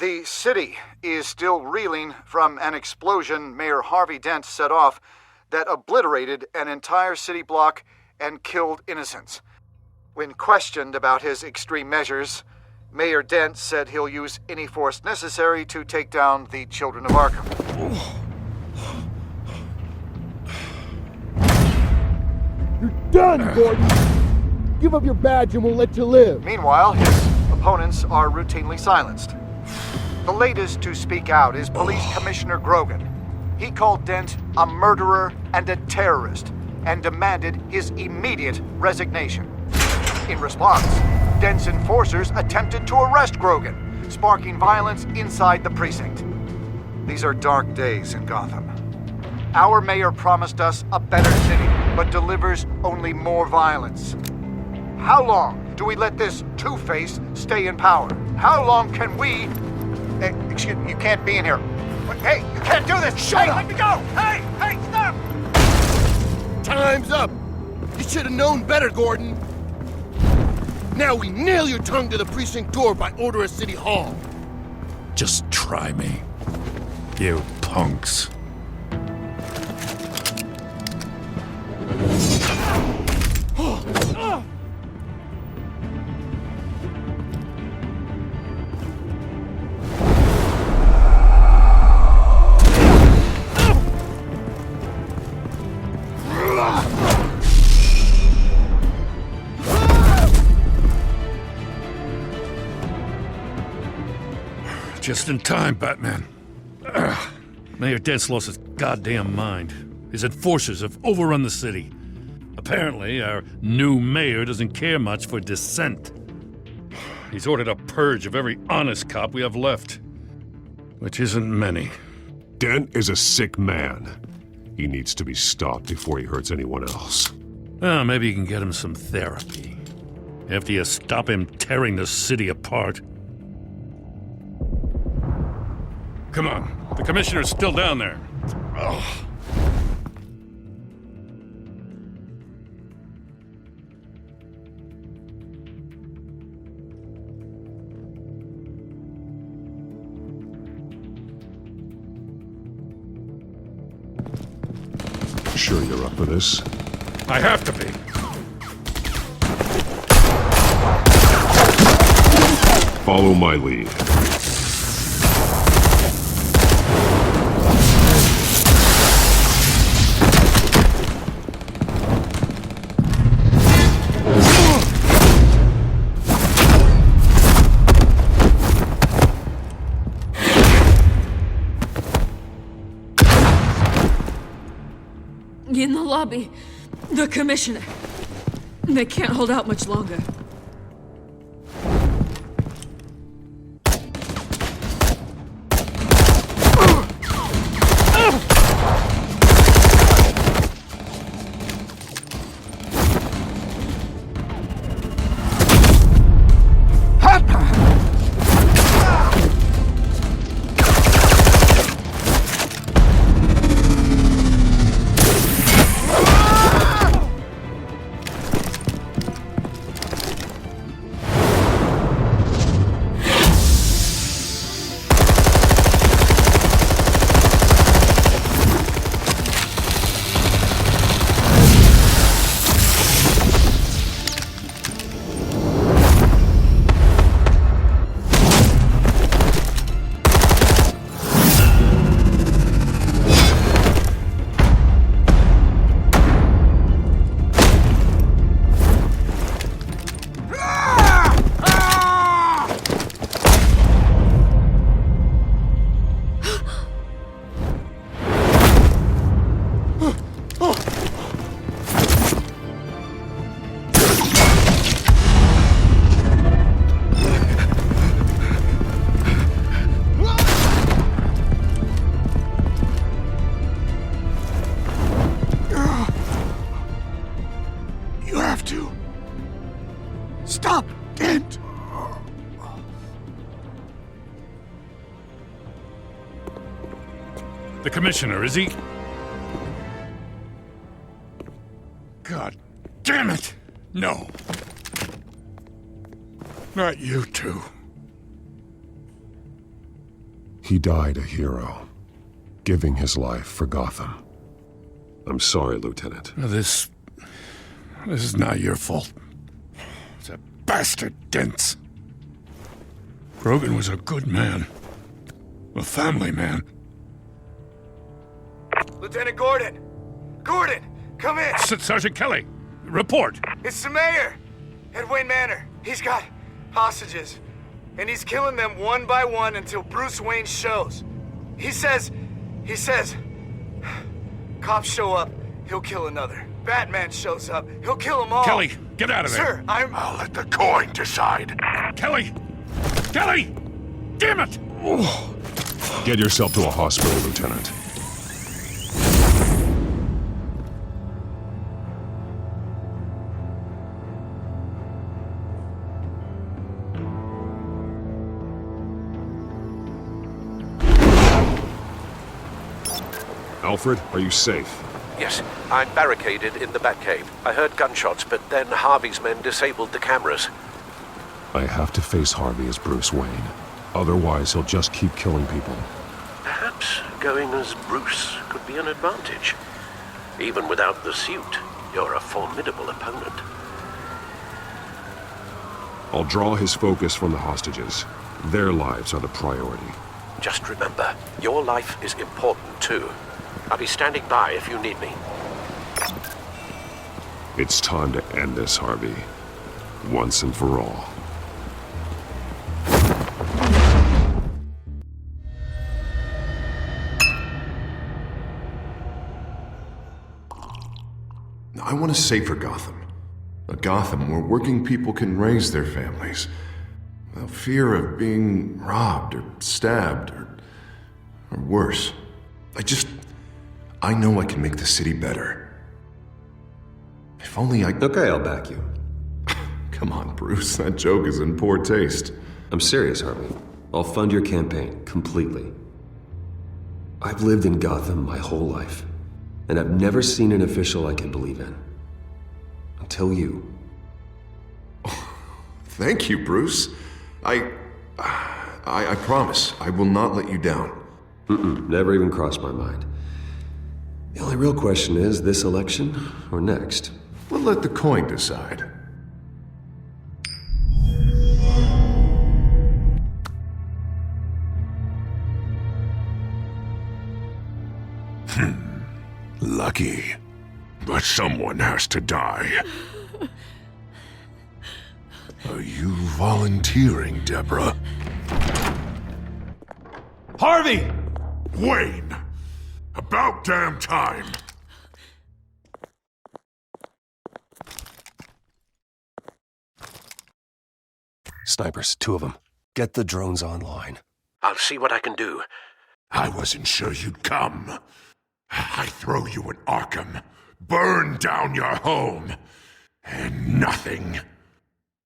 The city is still reeling from an explosion Mayor Harvey Dent set off that obliterated an entire city block and killed innocents. When questioned about his extreme measures, Mayor Dent said he'll use any force necessary to take down the Children of Arkham. You're done, Gordon! Give up your badge and we'll let you live. Meanwhile, his opponents are routinely silenced. The latest to speak out is Police Commissioner Grogan. He called Dent a murderer and a terrorist and demanded his immediate resignation. In response, Dent's enforcers attempted to arrest Grogan, sparking violence inside the precinct. These are dark days in Gotham. Our mayor promised us a better city, but delivers only more violence. How long do we let this Two-Face stay in power? How long can we... excuse me, you can't be in here. Hey, you can't do this! Shut up! Let me go! Hey, stop! Time's up! You should have known better, Gordon. Now we nail your tongue to the precinct door by order of City Hall. Just try me, you punks. Just in time, Batman. Mayor Dent's lost his goddamn mind. His enforcers have overrun the city. Apparently, our new mayor doesn't care much for dissent. He's ordered a purge of every honest cop we have left. Which isn't many. Dent is a sick man. He needs to be stopped before he hurts anyone else. Well, maybe you can get him some therapy. After you stop him tearing the city apart. Come on, the commissioner's still down there. Ugh. Sure you're up for this? I have to be. Follow my lead. In the lobby, the commissioner. They can't hold out much longer. Stop, Dent! The commissioner, is he? God damn it! No. Not you two. He died a hero, giving his life for Gotham. I'm sorry, Lieutenant. This is not your fault. It's a bastard Dent. Grogan was a good man. A family man. Lieutenant Gordon! Gordon, come in! Sergeant Kelly, report. It's the mayor! At Wayne Manor. He's got hostages. And he's killing them one by one until Bruce Wayne shows. He says... Cops show up, he'll kill another. Batman shows up, he'll kill them all. Kelly, get out of there. Sir, I'll let the coin decide. Kelly! Kelly! Damn it! Get yourself to a hospital, Lieutenant. Alfred, are you safe? Yes, I'm barricaded in the Batcave. I heard gunshots, but then Harvey's men disabled the cameras. I have to face Harvey as Bruce Wayne. Otherwise, he'll just keep killing people. Perhaps going as Bruce could be an advantage. Even without the suit, you're a formidable opponent. I'll draw his focus from the hostages. Their lives are the priority. Just remember, your life is important too. I'll be standing by if you need me. It's time to end this, Harvey. Once and for all. I want to safer Gotham. A Gotham where working people can raise their families without fear of being robbed or stabbed or worse. I know I can make the city better. If only I... Okay, I'll back you. Come on, Bruce, that joke is in poor taste. I'm serious, Harvey. I'll fund your campaign, completely. I've lived in Gotham my whole life, and I've never seen an official I can believe in. Until you. Thank you, Bruce. I promise, I will not let you down. Never even crossed my mind. The only real question is, this election or next? We'll let the coin decide. Lucky. But someone has to die. Are you volunteering, Deborah? Harvey! Wayne! About damn time! Snipers, 2 of them. Get the drones online. I'll see what I can do. I wasn't sure you'd come. I throw you in Arkham, burn down your home, and nothing.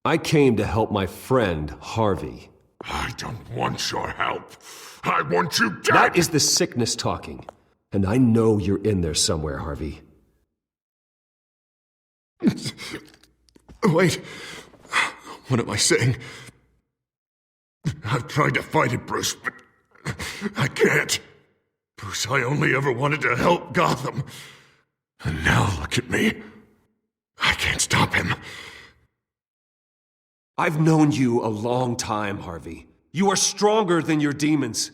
I came to help my friend, Harvey. I don't want your help. I want you dead! That is the sickness talking. And I know you're in there somewhere, Harvey. Wait. What am I saying? I've tried to fight it, Bruce, but I can't. Bruce, I only ever wanted to help Gotham. And now look at me. I can't stop him. I've known you a long time, Harvey. You are stronger than your demons.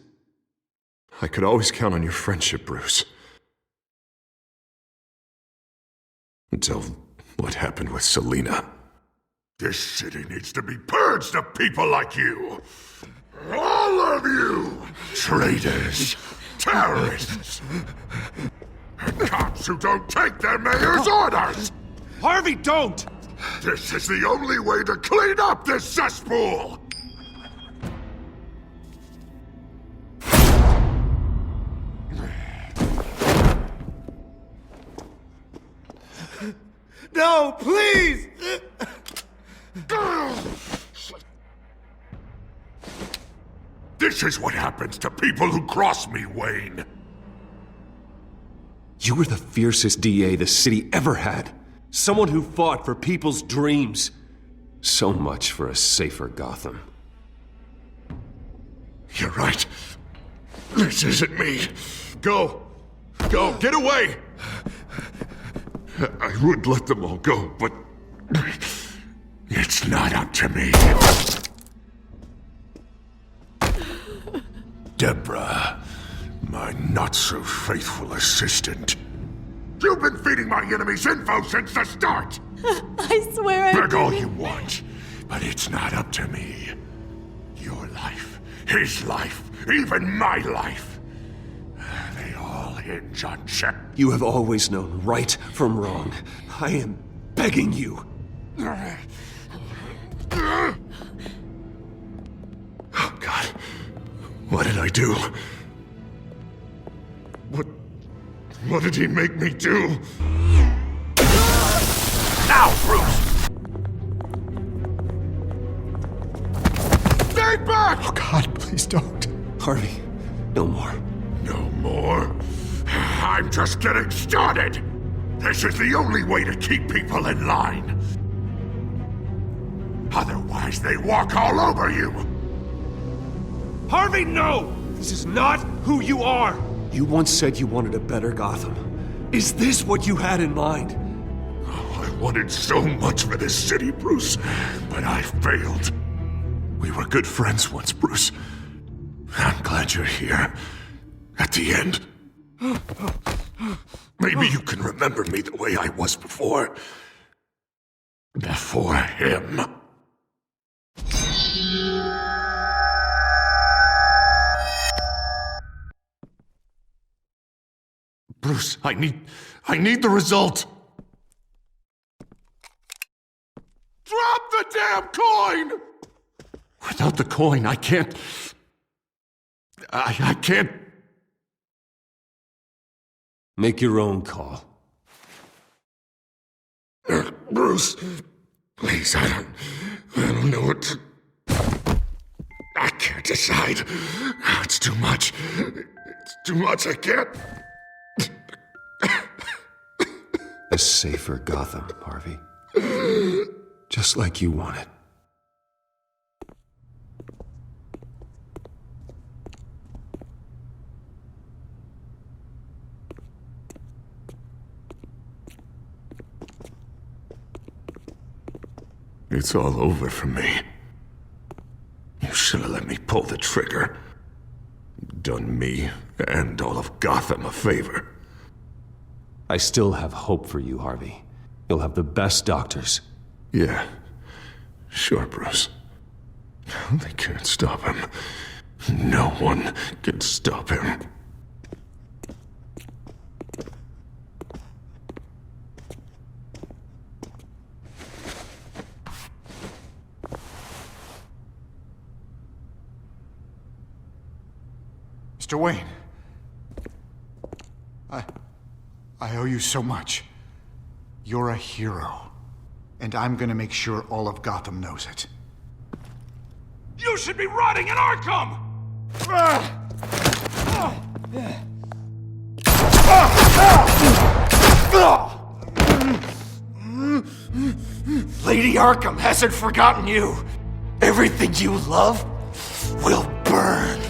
I could always count on your friendship, Bruce. Until what happened with Selina. This city needs to be purged of people like you. All of you! Traitors, terrorists, and cops who don't take their mayor's orders! Harvey, don't! This is the only way to clean up this cesspool! No, please! This is what happens to people who cross me, Wayne. You were the fiercest DA the city ever had. Someone who fought for people's dreams. So much for a safer Gotham. You're right. This isn't me. Go. Go. Get away. I would let them all go, but it's not up to me. Deborah, my not-so-faithful assistant. You've been feeding my enemies info since the start! I swear I Beg all didn't. you want, but it's not up to me. Your life, his life, even my life. They all hinge on Jack. You have always known right from wrong. I am begging you. Oh, God. What did I do? What did he make me do? Now, Bruce! Stay back! Oh, God, please don't. Harvey, no more. No more? I'm just getting started! This is the only way to keep people in line. Otherwise, they walk all over you! Harvey, no! This is not who you are! You once said you wanted a better Gotham. Is this what you had in mind? Oh, I wanted so much for this city, Bruce, but I failed. We were good friends once, Bruce. I'm glad you're here. At the end. Maybe you can remember me the way I was before. Before him. Bruce, I need the result. Drop the damn coin! Without the coin, I can't... I can't... Make your own call. Bruce, please, I don't know what to... I can't decide. It's too much. It's too much, I can't... A safer Gotham, Harvey. Just like you wanted. It's all over for me. You should have let me pull the trigger. Done me and all of Gotham a favor. I still have hope for you, Harvey. You'll have the best doctors. Yeah, sure, Bruce. They can't stop him. No one can stop him. Mr. Wayne. I owe you so much. You're a hero. And I'm gonna make sure all of Gotham knows it. You should be rotting in Arkham! Lady Arkham hasn't forgotten you. Everything you love will burn.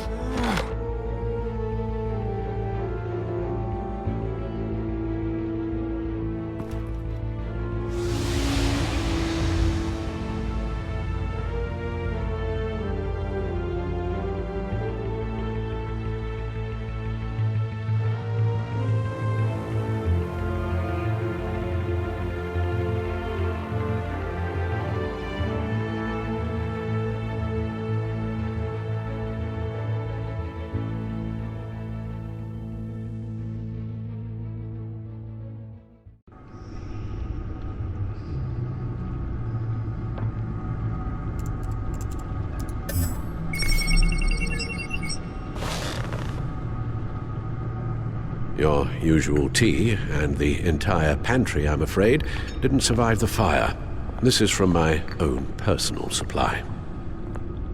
Your usual tea and the entire pantry, I'm afraid, didn't survive the fire. This is from my own personal supply.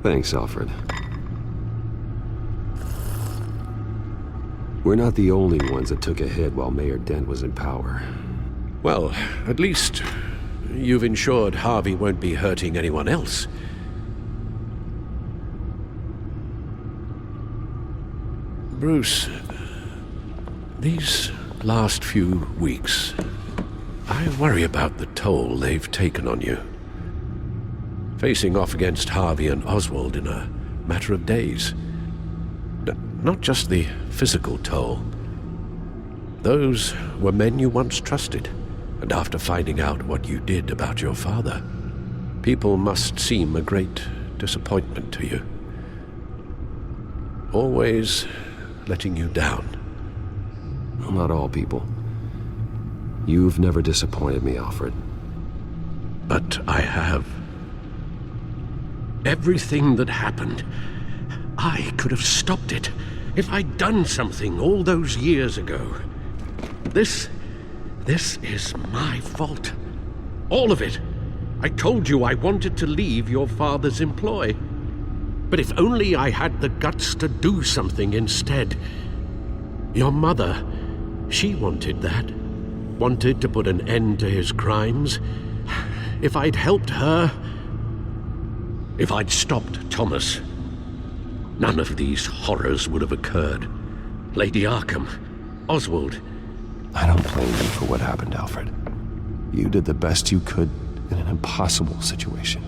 Thanks, Alfred. We're not the only ones that took a hit while Mayor Dent was in power. Well, at least you've ensured Harvey won't be hurting anyone else. Bruce, these last few weeks, I worry about the toll they've taken on you. Facing off against Harvey and Oswald in a matter of days. Not just the physical toll. Those were men you once trusted, and after finding out what you did about your father, people must seem a great disappointment to you. Always letting you down. Well, not all people. You've never disappointed me, Alfred. But I have. Everything that happened, I could have stopped it if I'd done something all those years ago. This is my fault. All of it. I told you I wanted to leave your father's employ. But if only I had the guts to do something instead. Your mother, she wanted that. Wanted to put an end to his crimes. If I'd helped her, if I'd stopped Thomas, none of these horrors would have occurred. Lady Arkham, Oswald. I don't blame you for what happened, Alfred. You did the best you could in an impossible situation,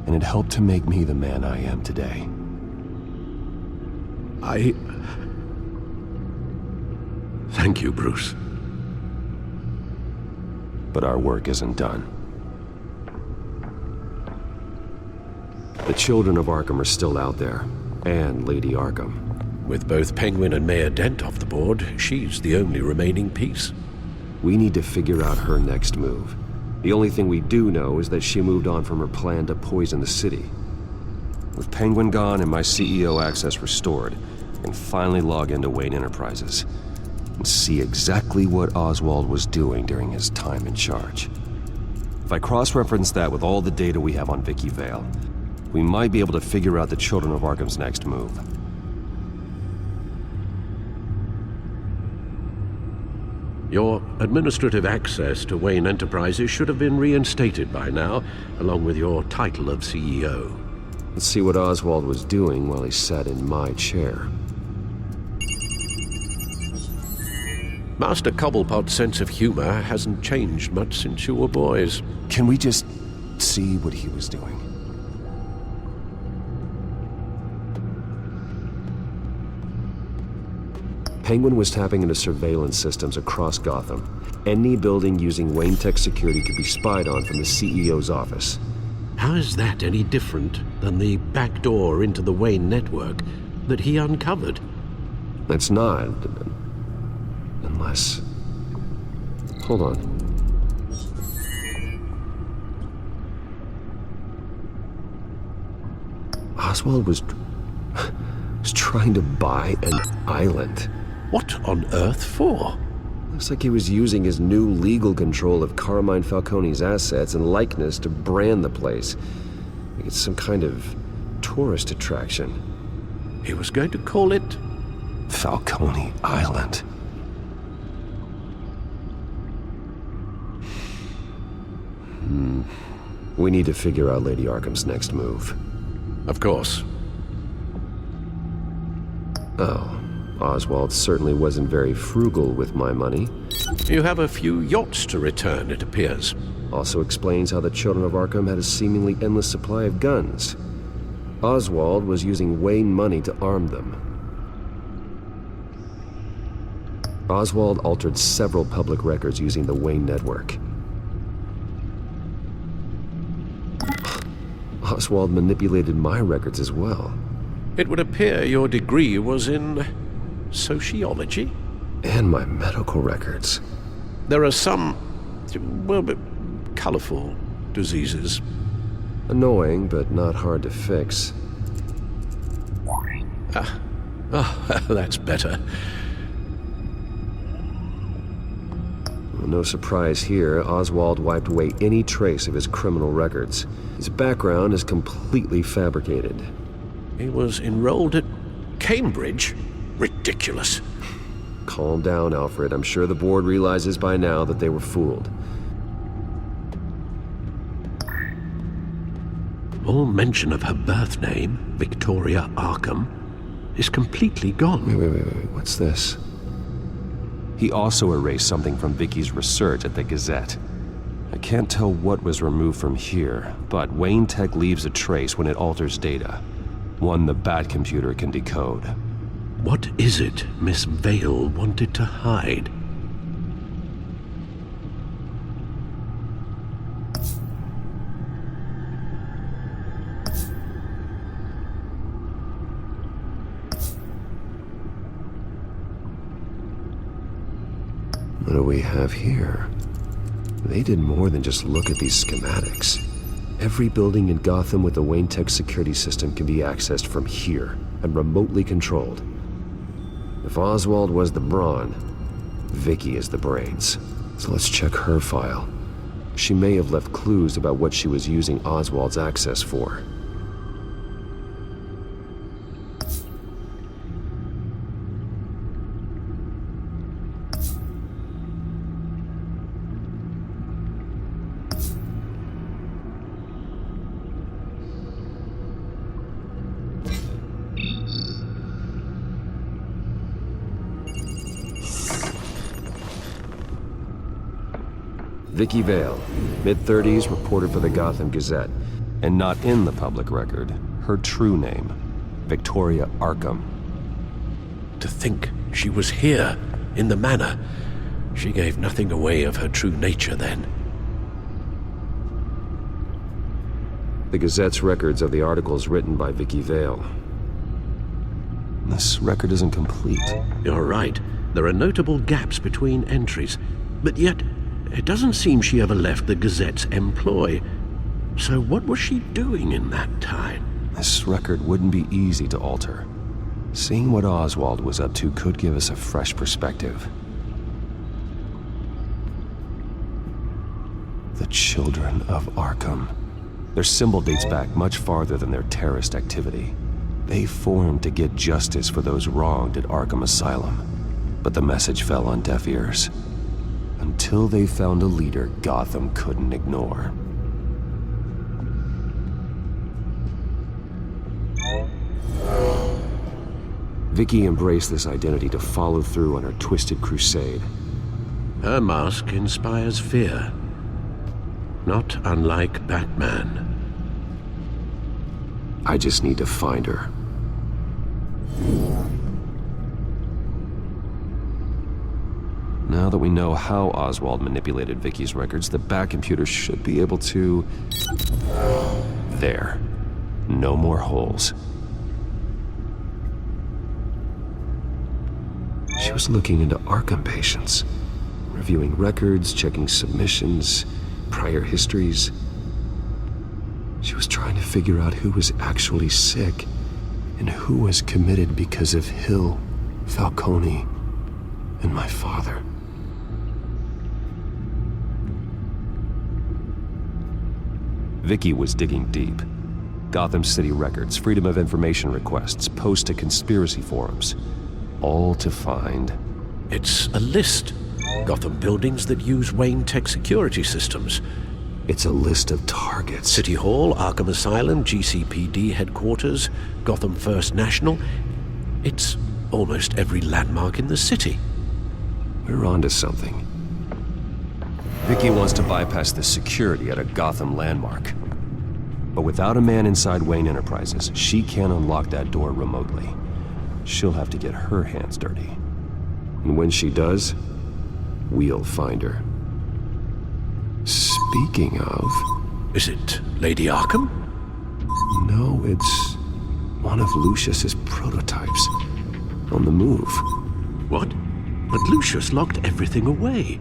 and it helped to make me the man I am today. Thank you, Bruce. But our work isn't done. The children of Arkham are still out there, and Lady Arkham. With both Penguin and Mayor Dent off the board, she's the only remaining piece. We need to figure out her next move. The only thing we do know is that she moved on from her plan to poison the city. With Penguin gone and my CEO access restored, I can finally log into Wayne Enterprises and see exactly what Oswald was doing during his time in charge. If I cross-reference that with all the data we have on Vicky Vale, we might be able to figure out the Children of Arkham's next move. Your administrative access to Wayne Enterprises should have been reinstated by now, along with your title of CEO. Let's see what Oswald was doing while he sat in my chair. Master Cobblepot's sense of humor hasn't changed much since you were boys. Can we just see what he was doing? Penguin was tapping into surveillance systems across Gotham. Any building using Wayne Tech security could be spied on from the CEO's office. How is that any different than the back door into the Wayne network that he uncovered? It's not. Unless... Hold on. Oswald was trying to buy an island. What on earth for? Looks like he was using his new legal control of Carmine Falcone's assets and likeness to brand the place. Like it's some kind of tourist attraction. He was going to call it... Falcone Island. We need to figure out Lady Arkham's next move. Of course. Oh. Oswald certainly wasn't very frugal with my money. You have a few yachts to return, it appears. Also explains how the Children of Arkham had a seemingly endless supply of guns. Oswald was using Wayne money to arm them. Oswald altered several public records using the Wayne network. Oswald manipulated my records as well. It would appear your degree was in... sociology? And my medical records. There are some, well, colorful diseases. Annoying, but not hard to fix. That's better. No surprise here, Oswald wiped away any trace of his criminal records. His background is completely fabricated. He was enrolled at Cambridge? Ridiculous. Calm down, Alfred. I'm sure the board realizes by now that they were fooled. All mention of her birth name, Victoria Arkham, is completely gone. Wait. What's this? He also erased something from Vicky's research at the Gazette. I can't tell what was removed from here, but Wayne Tech leaves a trace when it alters data. One the Bat computer can decode. What is it Miss Vale wanted to hide? What do we have here? They did more than just look at these schematics. Every building in Gotham with the Wayne Tech security system can be accessed from here and remotely controlled. If Oswald was the brawn, Vicky is the brains. So let's check her file. She may have left clues about what she was using Oswald's access for. Vicky Vale, mid-30s, reporter for the Gotham Gazette, and not in the public record. Her true name, Victoria Arkham. To think she was here, in the manor. She gave nothing away of her true nature then. The Gazette's records of the articles written by Vicky Vale. This record isn't complete. You're right. There are notable gaps between entries, but yet it doesn't seem she ever left the Gazette's employ. So what was she doing in that time? This record wouldn't be easy to alter. Seeing what Oswald was up to could give us a fresh perspective. The Children of Arkham. Their symbol dates back much farther than their terrorist activity. They formed to get justice for those wronged at Arkham Asylum. But the message fell on deaf ears. Until they found a leader Gotham couldn't ignore. Vicky embraced this identity to follow through on her twisted crusade. Her mask inspires fear. Not unlike Batman. I just need to find her. Now that we know how Oswald manipulated Vicky's records, the Bat computer should be able to... There. No more holes. She was looking into Arkham patients, reviewing records, checking submissions, prior histories. She was trying to figure out who was actually sick and who was committed because of Hill, Falcone, and my father. Vicky was digging deep. Gotham City records, Freedom of Information requests, posts to conspiracy forums. All to find... It's a list. Gotham buildings that use Wayne Tech security systems. It's a list of targets. City Hall, Arkham Asylum, GCPD headquarters, Gotham First National. It's almost every landmark in the city. We're onto something. Vicky wants to bypass the security at a Gotham landmark. But without a man inside Wayne Enterprises, she can't unlock that door remotely. She'll have to get her hands dirty. And when she does, we'll find her. Speaking of... Is it Lady Arkham? No, it's one of Lucius's prototypes. On the move. What? But Lucius locked everything away.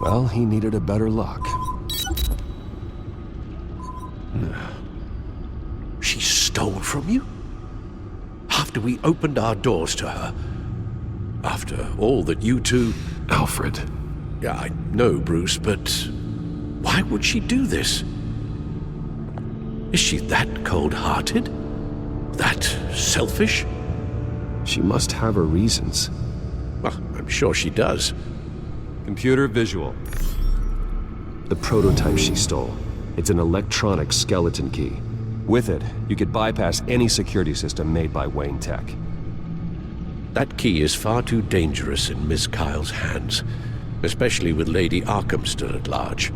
Well, he needed a better lock. She stole from you? After we opened our doors to her? After all that you two... Alfred. Yeah, I know, Bruce, but... why would she do this? Is she that cold-hearted? That selfish? She must have her reasons. Well, I'm sure she does. Computer visual. The prototype she stole. It's an electronic skeleton key. With it, you could bypass any security system made by Wayne Tech. That key is far too dangerous in Miss Kyle's hands, especially with Lady Arkham still at large.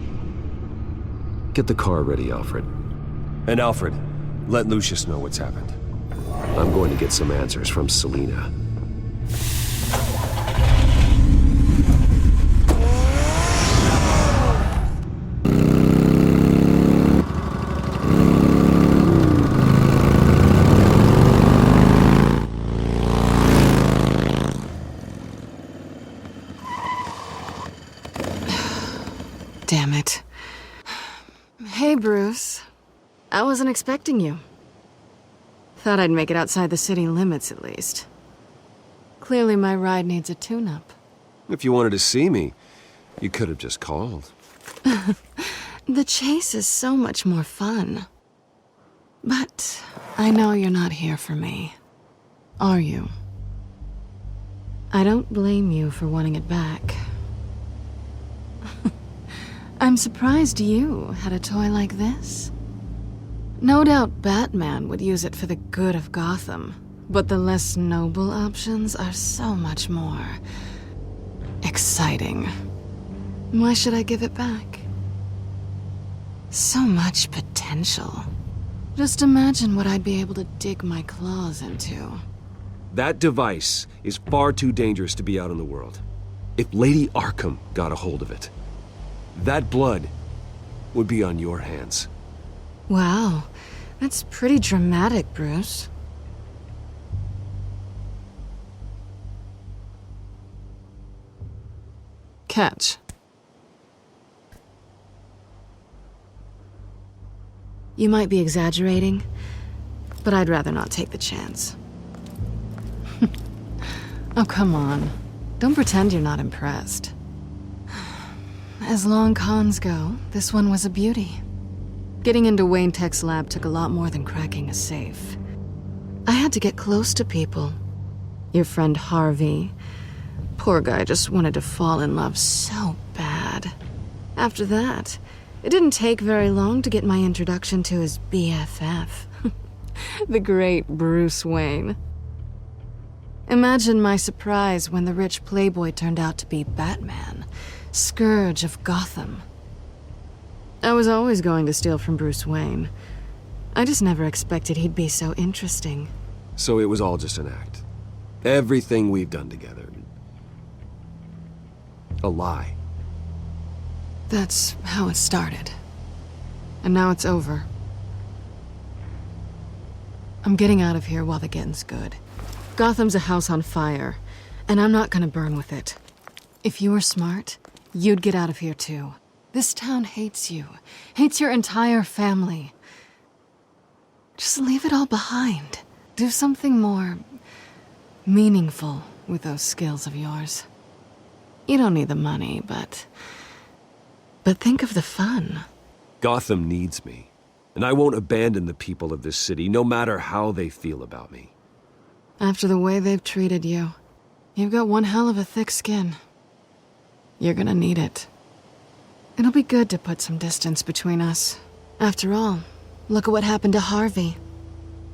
Get the car ready, Alfred. And Alfred, let Lucius know what's happened. I'm going to get some answers from Selina. Damn it. Hey, Bruce. I wasn't expecting you. Thought I'd make it outside the city limits, at least. Clearly my ride needs a tune-up. If you wanted to see me, you could have just called. The chase is so much more fun. But I know you're not here for me. Are you? I don't blame you for wanting it back. I'm surprised you had a toy like this. No doubt Batman would use it for the good of Gotham, but the less noble options are so much more exciting. Why should I give it back? So much potential. Just imagine what I'd be able to dig my claws into. That device is far too dangerous to be out in the world. If Lady Arkham got a hold of it, that blood would be on your hands. Wow, that's pretty dramatic, Bruce. Catch. You might be exaggerating, but I'd rather not take the chance. Oh, come on. Don't pretend you're not impressed. As long cons go, this one was a beauty. Getting into Wayne Tech's lab took a lot more than cracking a safe. I had to get close to people. Your friend Harvey. Poor guy just wanted to fall in love so bad. After that, it didn't take very long to get my introduction to his BFF. The great Bruce Wayne. Imagine my surprise when the rich playboy turned out to be Batman, Scourge of Gotham. I was always going to steal from Bruce Wayne. I just never expected he'd be so interesting. So it was all just an act. Everything we've done together. A lie. That's how it started. And now it's over. I'm getting out of here while the getting's good. Gotham's a house on fire, and I'm not gonna burn with it. If you were smart, you'd get out of here too. This town hates you, hates your entire family. Just leave it all behind. Do something more meaningful with those skills of yours. You don't need the money, but think of the fun. Gotham needs me, and I won't abandon the people of this city, no matter how they feel about me. After the way they've treated you, you've got one hell of a thick skin. You're gonna need it. It'll be good to put some distance between us. After all, look at what happened to Harvey.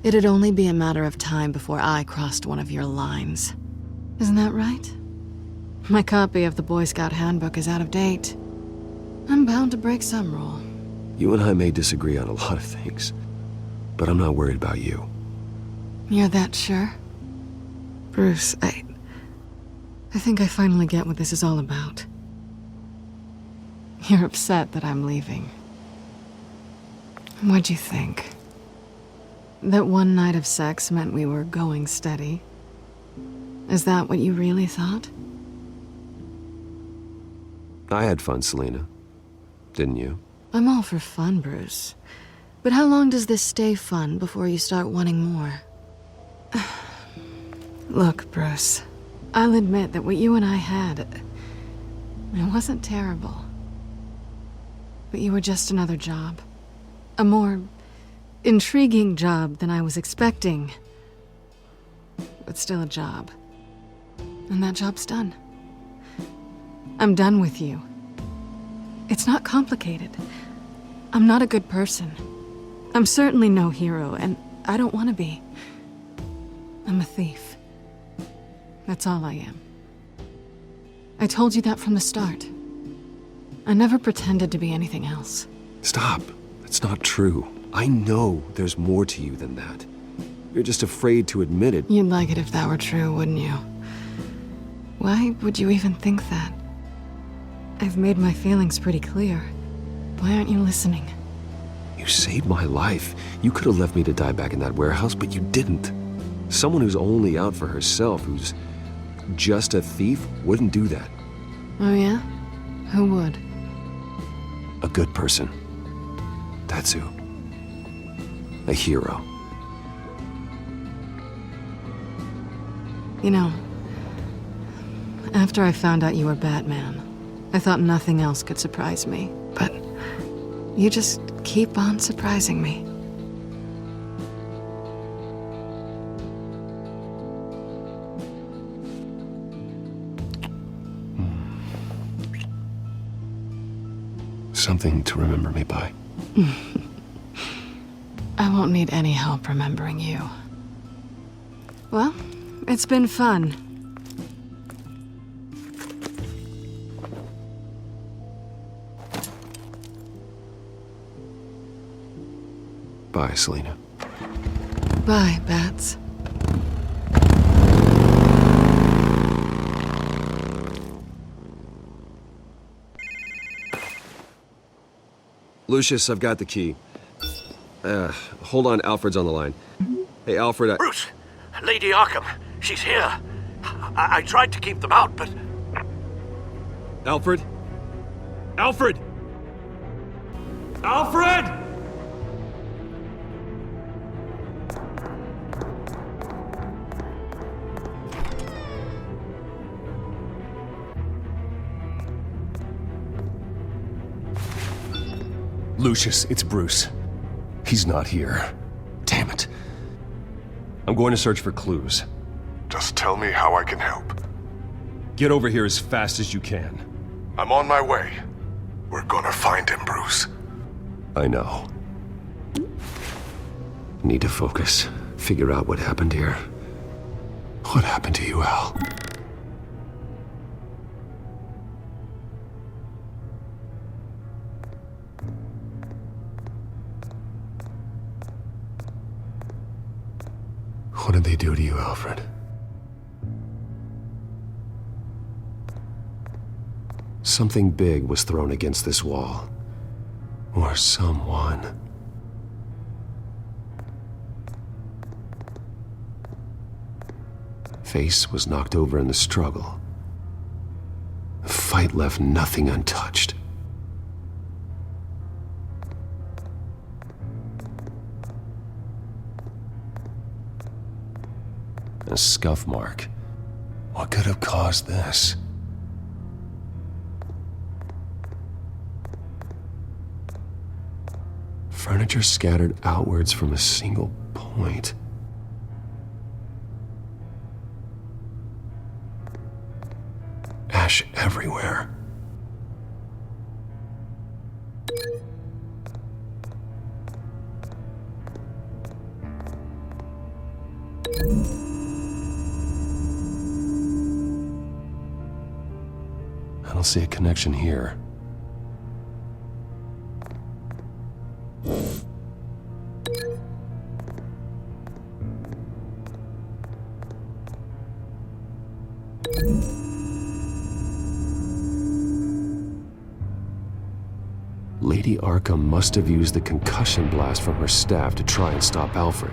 It'd only be a matter of time before I crossed one of your lines. Isn't that right? My copy of the Boy Scout Handbook is out of date. I'm bound to break some rule. You and I may disagree on a lot of things, but I'm not worried about you. You're that sure? Bruce, I think I finally get what this is all about. You're upset that I'm leaving. What'd you think? That one night of sex meant we were going steady? Is that what you really thought? I had fun, Selina. Didn't you? I'm all for fun, Bruce. But how long does this stay fun before you start wanting more? Look, Bruce, I'll admit that what you and I had, it wasn't terrible. But you were just another job. A more intriguing job than I was expecting. But still a job. And that job's done. I'm done with you. It's not complicated. I'm not a good person. I'm certainly no hero, and I don't want to be. I'm a thief. That's all I am. I told you that from the start. I never pretended to be anything else. Stop. That's not true. I know there's more to you than that. You're just afraid to admit it. You'd like it if that were true, wouldn't you? Why would you even think that? I've made my feelings pretty clear. Why aren't you listening? You saved my life. You could have left me to die back in that warehouse, but you didn't. Someone who's only out for herself, who's just a thief, wouldn't do that. Oh yeah? Who would? A good person. That's who. A hero. You know, after I found out you were Batman, I thought nothing else could surprise me. But you just keep on surprising me. Something to remember me by. I won't need any help remembering you. Well, it's been fun. Bye, Selina. Bye, Bats. Lucius, I've got the key. Hold on, Alfred's on the line. Hey, Alfred, Bruce! Lady Arkham, she's here. I tried to keep them out, but... Alfred? Alfred! Alfred! Lucius, it's Bruce. He's not here. Damn it. I'm going to search for clues. Just tell me how I can help. Get over here as fast as you can. I'm on my way. We're gonna find him, Bruce. I know. Need to focus. Figure out what happened here. What happened to you, Al? What did they do to you, Alfred? Something big was thrown against this wall. Or someone. Face was knocked over in the struggle. The fight left nothing untouched. A scuff mark. What could have caused this? Furniture scattered outwards from a single point. Ash everywhere. I don't see a connection here. Lady Arkham must have used the concussion blast from her staff to try and stop Alfred.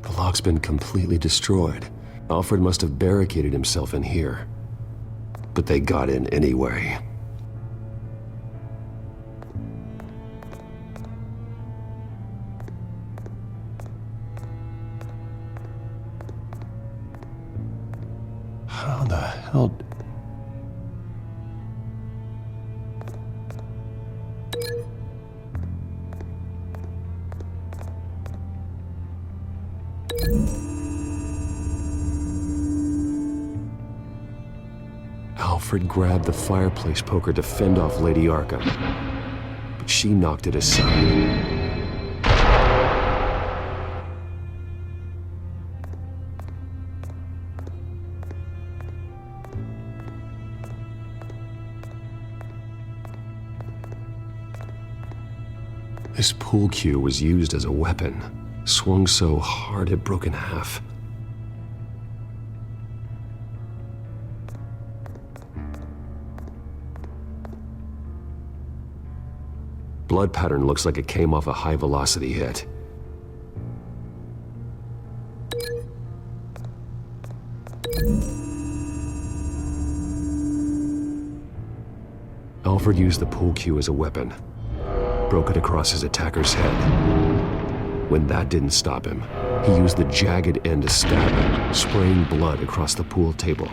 The lock's been completely destroyed. Alfred must have barricaded himself in here. But they got in anyway. How the hell... Alfred grabbed the fireplace poker to fend off Lady Arkham, but she knocked it aside. This pool cue was used as a weapon, swung so hard it broke in half. Blood pattern looks like it came off a high-velocity hit. Alfred used the pool cue as a weapon. Broke it across his attacker's head. When that didn't stop him, he used the jagged end to stab him, spraying blood across the pool table.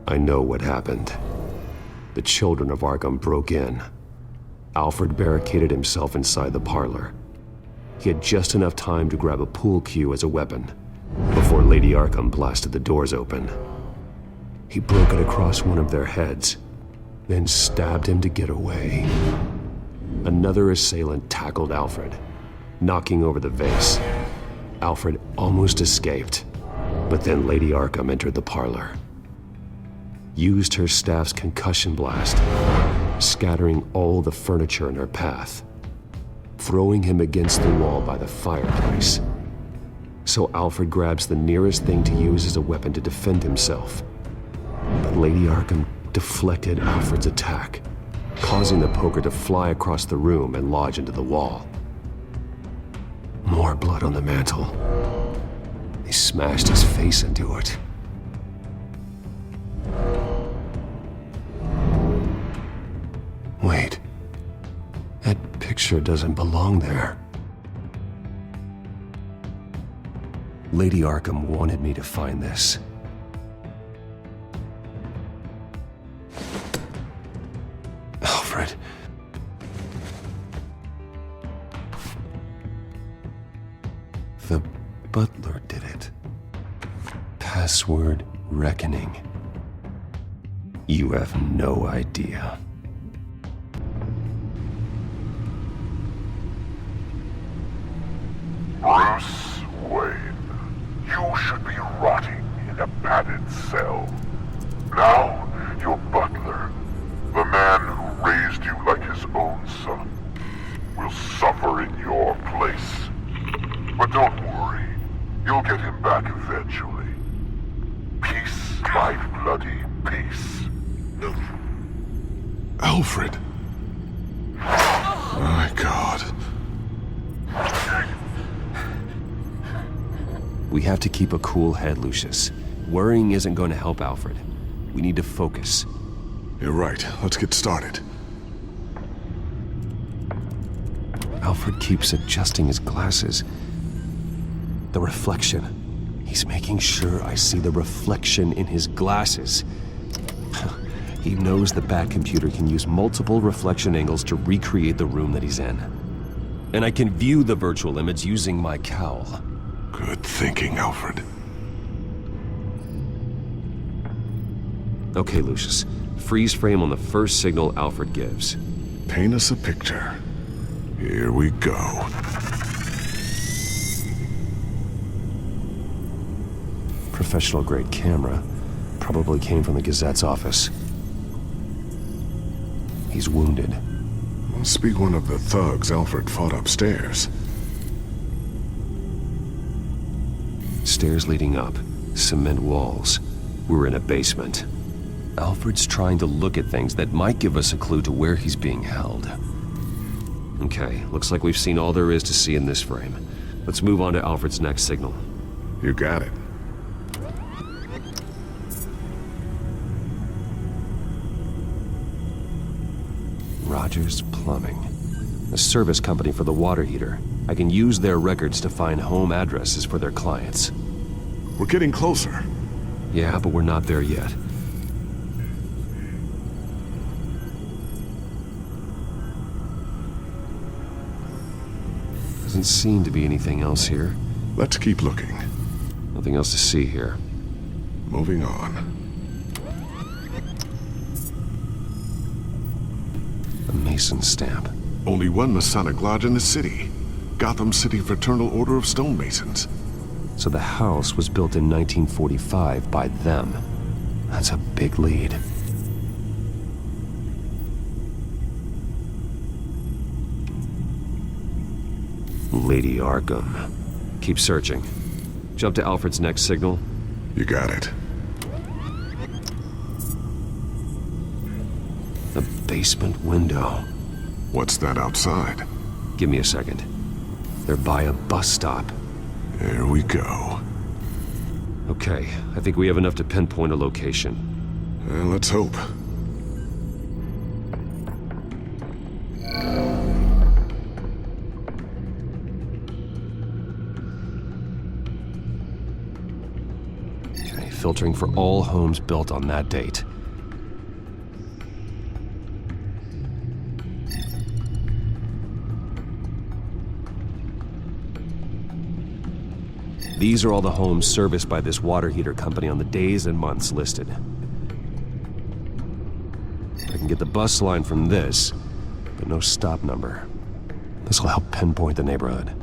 I know what happened. The children of Arkham broke in. Alfred barricaded himself inside the parlor. He had just enough time to grab a pool cue as a weapon before Lady Arkham blasted the doors open. He broke it across one of their heads, then stabbed him to get away. Another assailant tackled Alfred, knocking over the vase. Alfred almost escaped, but then Lady Arkham entered the parlor. Used her staff's concussion blast, scattering all the furniture in her path, throwing him against the wall by the fireplace. So Alfred grabs the nearest thing to use as a weapon to defend himself. But Lady Arkham deflected Alfred's attack, causing the poker to fly across the room and lodge into the wall. More blood on the mantel. He smashed his face into it. Wait. That picture doesn't belong there. Lady Arkham wanted me to find this. Alfred. The butler did it. Password reckoning. You have no idea. Bruce Wayne, you should be rotting in a padded cell. Now, your butler, the man who raised you like his own son, will suffer in your place. But don't worry, you'll get him back eventually. Peace, my bloody peace. Alfred. My God. We have to keep a cool head, Lucius. Worrying isn't going to help Alfred. We need to focus. You're right. Let's get started. Alfred keeps adjusting his glasses. The reflection. He's making sure I see the reflection in his glasses. He knows the Batcomputer can use multiple reflection angles to recreate the room that he's in. And I can view the virtual image using my cowl. Good thinking, Alfred. Okay, Lucius. Freeze frame on the first signal Alfred gives. Paint us a picture. Here we go. Professional-grade camera. Probably came from the Gazette's office. He's wounded. Must be one of the thugs Alfred fought upstairs. Stairs leading up. Cement walls. We're in a basement. Alfred's trying to look at things that might give us a clue to where he's being held. Okay, looks like we've seen all there is to see in this frame. Let's move on to Alfred's next signal. You got it. Rogers Plumbing. A service company for the water heater. I can use their records to find home addresses for their clients. We're getting closer. Yeah, but we're not there yet. Doesn't seem to be anything else here. Let's keep looking. Nothing else to see here. Moving on. A Mason stamp. Only one Masonic lodge in the city. Gotham City Fraternal Order of Stonemasons. So the house was built in 1945 by them. That's a big lead. Lady Arkham. Keep searching. Jump to Alfred's next signal. You got it. The basement window. What's that outside? Give me a second. They're by a bus stop. Here we go. Okay, I think we have enough to pinpoint a location. Let's hope. Okay, filtering for all homes built on that date. These are all the homes serviced by this water heater company on the days and months listed. I can get the bus line from this, but no stop number. This will help pinpoint the neighborhood.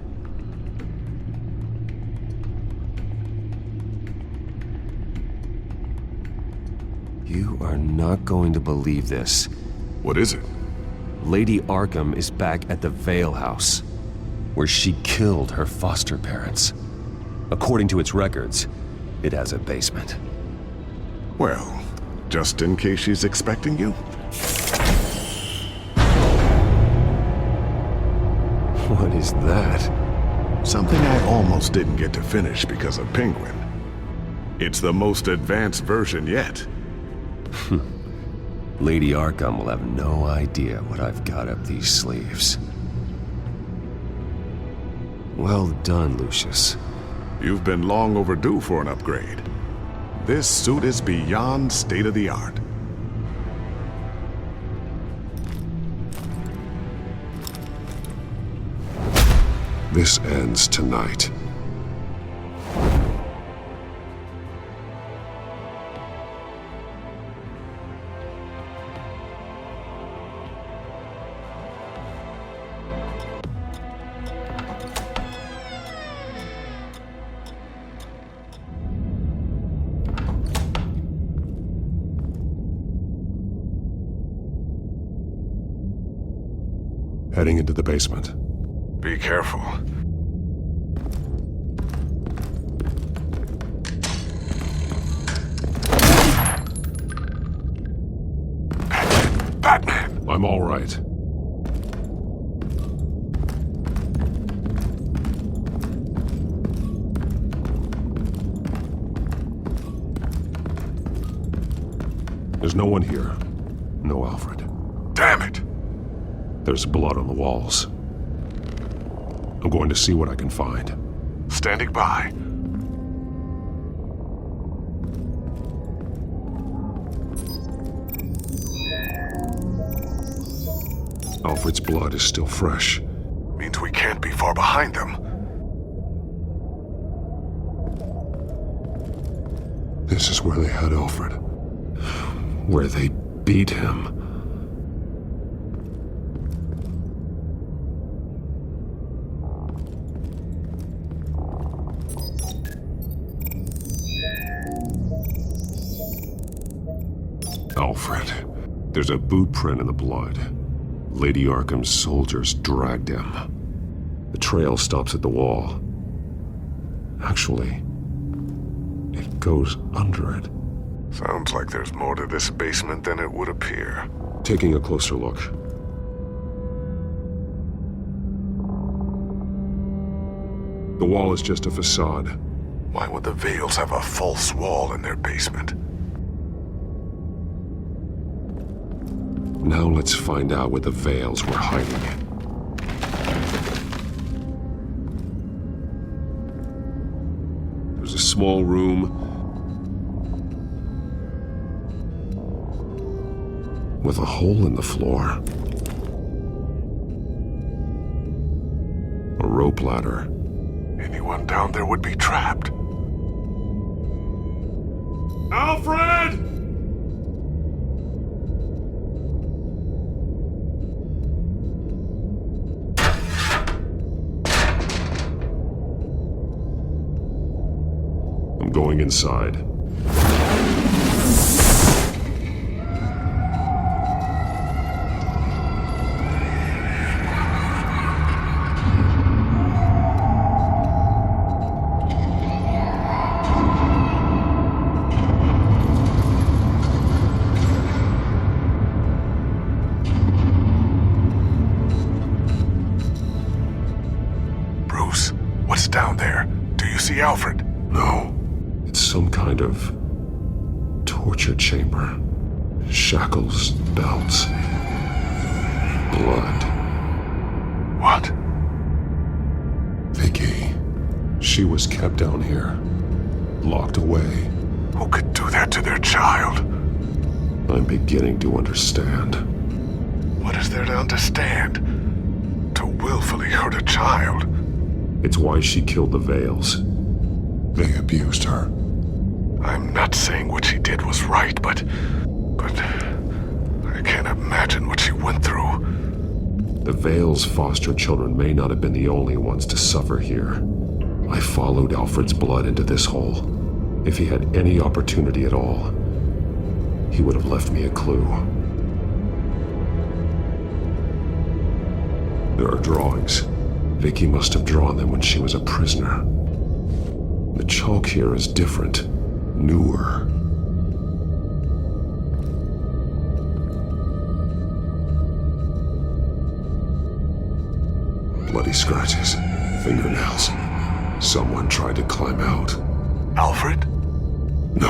You are not going to believe this. What is it? Lady Arkham is back at the Vale House, where she killed her foster parents. According to its records, it has a basement. Well, just in case she's expecting you? What is that? Something I almost didn't get to finish because of Penguin. It's the most advanced version yet. Lady Arkham will have no idea what I've got up these sleeves. Well done, Lucius. You've been long overdue for an upgrade. This suit is beyond state-of-the-art. This ends tonight. Heading into the basement. Be careful. Batman! I'm all right. There's no one here. No Alfred. Damn it! There's blood on the walls. I'm going to see what I can find. Standing by. Alfred's blood is still fresh. Means we can't be far behind them. This is where they had Alfred. Where they beat him. Alfred. There's a boot print in the blood. Lady Arkham's soldiers dragged him. The trail stops at the wall. Actually, it goes under it. Sounds like there's more to this basement than it would appear. Taking a closer look. The wall is just a facade. Why would the Vales have a false wall in their basement? Now let's find out where the Vales were hiding. There's a small room with a hole in the floor. A rope ladder. Anyone down there would be trapped. Alfred! I'm going inside. Bruce, what's down there? Do you see Alfred? No. It's some kind of torture chamber. Shackles, belts, blood. What? Vicky. She was kept down here, locked away. Who could do that to their child? I'm beginning to understand. What is there to understand? To willfully hurt a child? It's why she killed the Veils. They abused her. I'm not saying what she did was right, but I can't imagine what she went through. The Veils' foster children may not have been the only ones to suffer here. I followed Alfred's blood into this hole. If he had any opportunity at all, he would have left me a clue. There are drawings. Vicky must have drawn them when she was a prisoner. The chalk here is different, newer. Bloody scratches, fingernails. Someone tried to climb out. Alfred? No.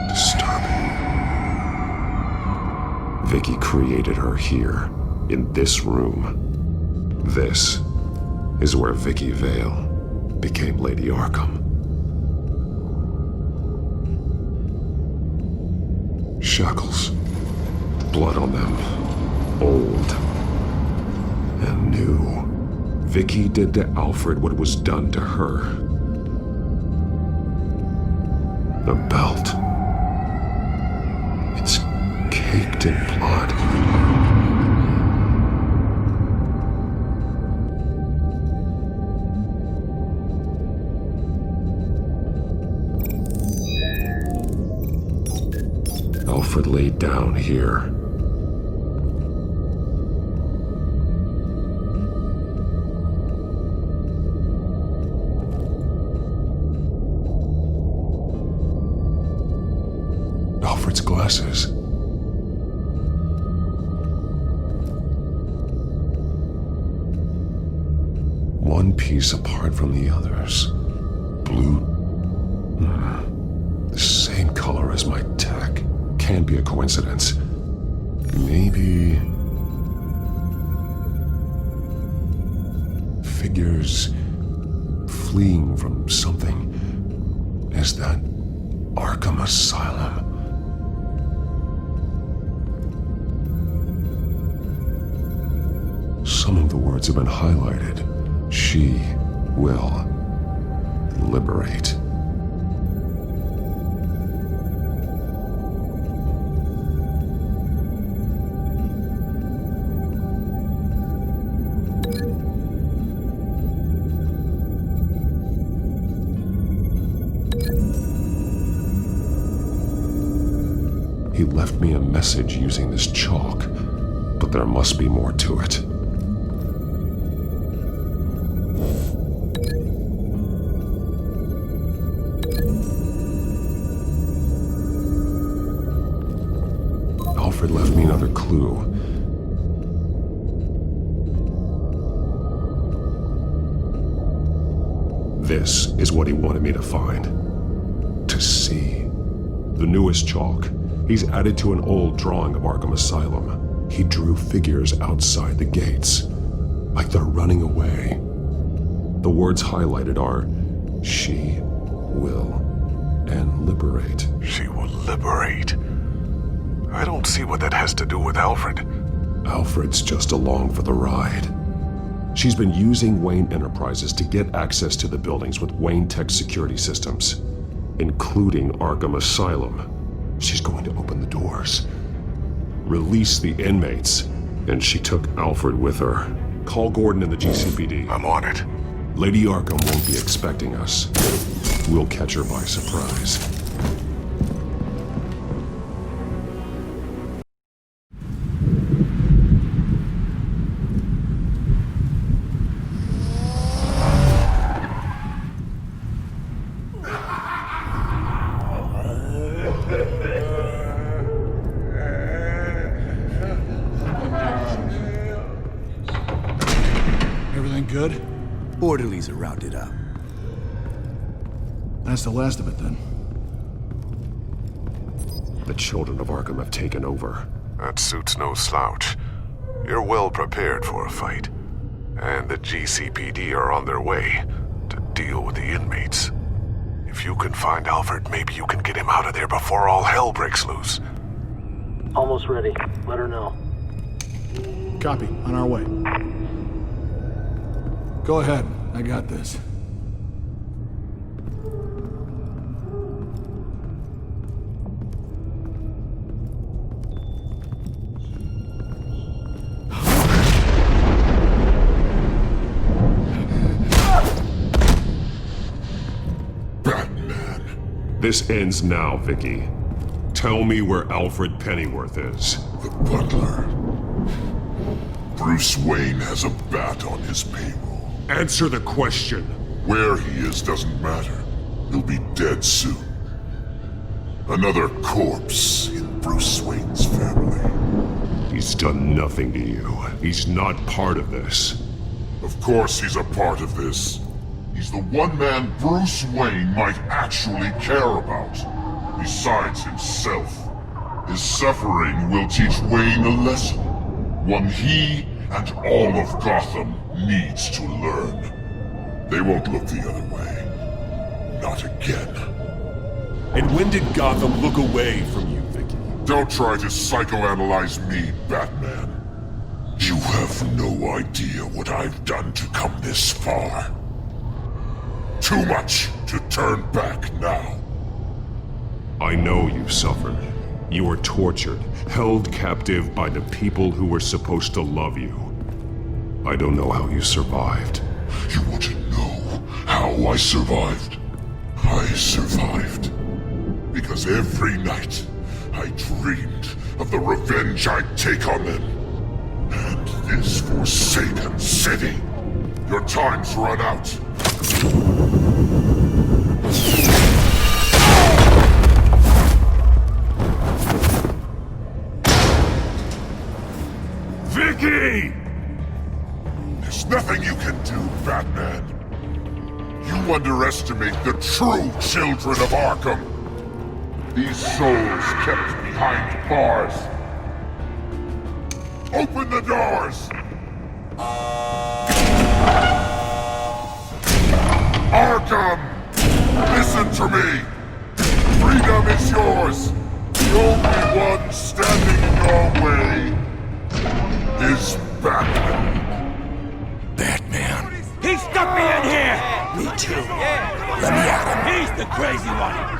Disturbing. Vicky created her here, in this room. This is where Vicky Vale became Lady Arkham. Shackles. Blood on them. Old. And new. Vicky did to Alfred what was done to her. A belt. It's caked in blood. Alfred laid down here. Alfred's glasses. One piece apart from the others. Blue. The same color as my tech. Can't be a coincidence. Maybe... figures fleeing from something. Is that Arkham Asylum? Some of the words have been highlighted. She will liberate. He left me a message using this chalk, but there must be more to it. Alfred left me another clue. This is what he wanted me to find. To see. The newest chalk. He's added to an old drawing of Arkham Asylum. He drew figures outside the gates, like they're running away. The words highlighted are, she will and liberate. She will liberate. I don't see what that has to do with Alfred. Alfred's just along for the ride. She's been using Wayne Enterprises to get access to the buildings with Wayne Tech security systems, including Arkham Asylum. She's going to open the doors, release the inmates, and she took Alfred with her. Call Gordon and the GCPD. I'm on it. Lady Arkham won't be expecting us. We'll catch her by surprise. Everything good? Orderlies are rounded up. That's the last of it, then. The children of Arkham have taken over. That suit's no slouch. You're well prepared for a fight. And the GCPD are on their way to deal with the inmates. If you can find Alfred, maybe you can get him out of there before all hell breaks loose. Almost ready. Let her know. Copy. On our way. Go ahead. I got this. This ends now, Vicky. Tell me where Alfred Pennyworth is. The butler. Bruce Wayne has a bat on his payroll. Answer the question. Where he is doesn't matter. He'll be dead soon. Another corpse in Bruce Wayne's family. He's done nothing to you. He's not part of this. Of course he's a part of this. He's the one man Bruce Wayne might actually care about. Besides himself. His suffering will teach Wayne a lesson. One he and all of Gotham needs to learn. They won't look the other way. Not again. And when did Gotham look away from you, Vicky? Don't try to psychoanalyze me, Batman. You have no idea what I've done to come this far. Too much to turn back now. I know you suffered. You were tortured, held captive by the people who were supposed to love you. I don't know how you survived. You want to know how I survived? I survived because every night I dreamed of the revenge I'd take on them. And this forsaken city. Your time's run out. Vicky! There's nothing you can do, Batman. You underestimate the true children of Arkham. These souls kept behind bars. Open the doors! Arkham! Listen to me! Freedom is yours! The only one standing in your way is Batman. Batman. He stuck me in here! Me too. Let me at him. He's the crazy one!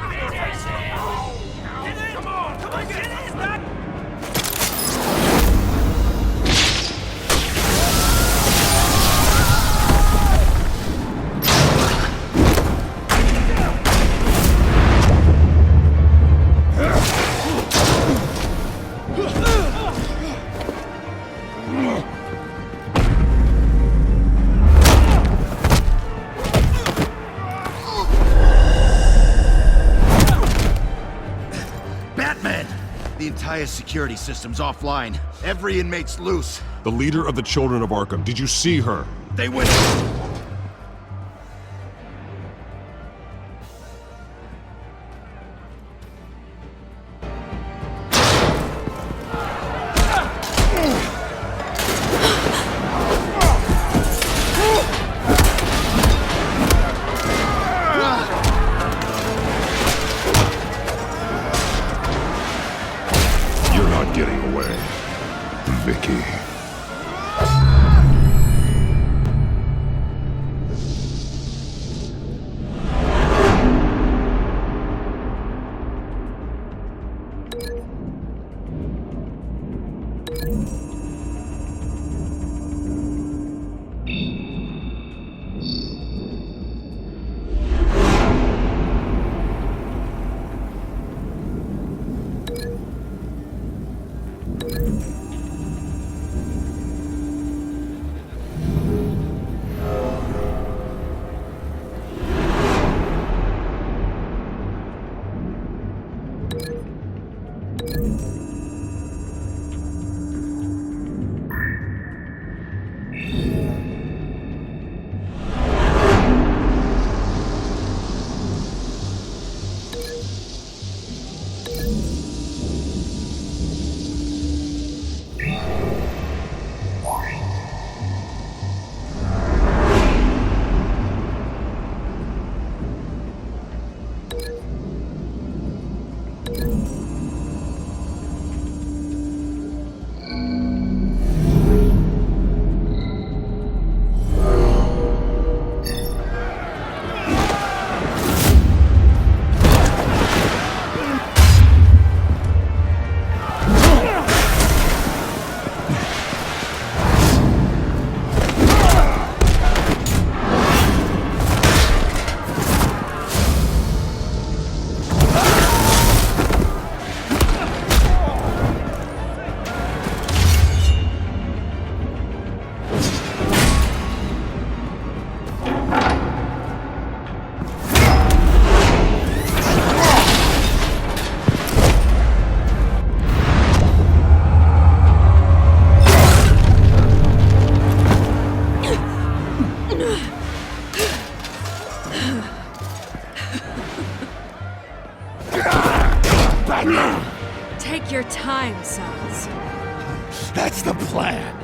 The entire security system's offline. Every inmate's loose. The leader of the Children of Arkham, did you see her? They went... Getting away. Vicky. Take your time, sons. That's the plan.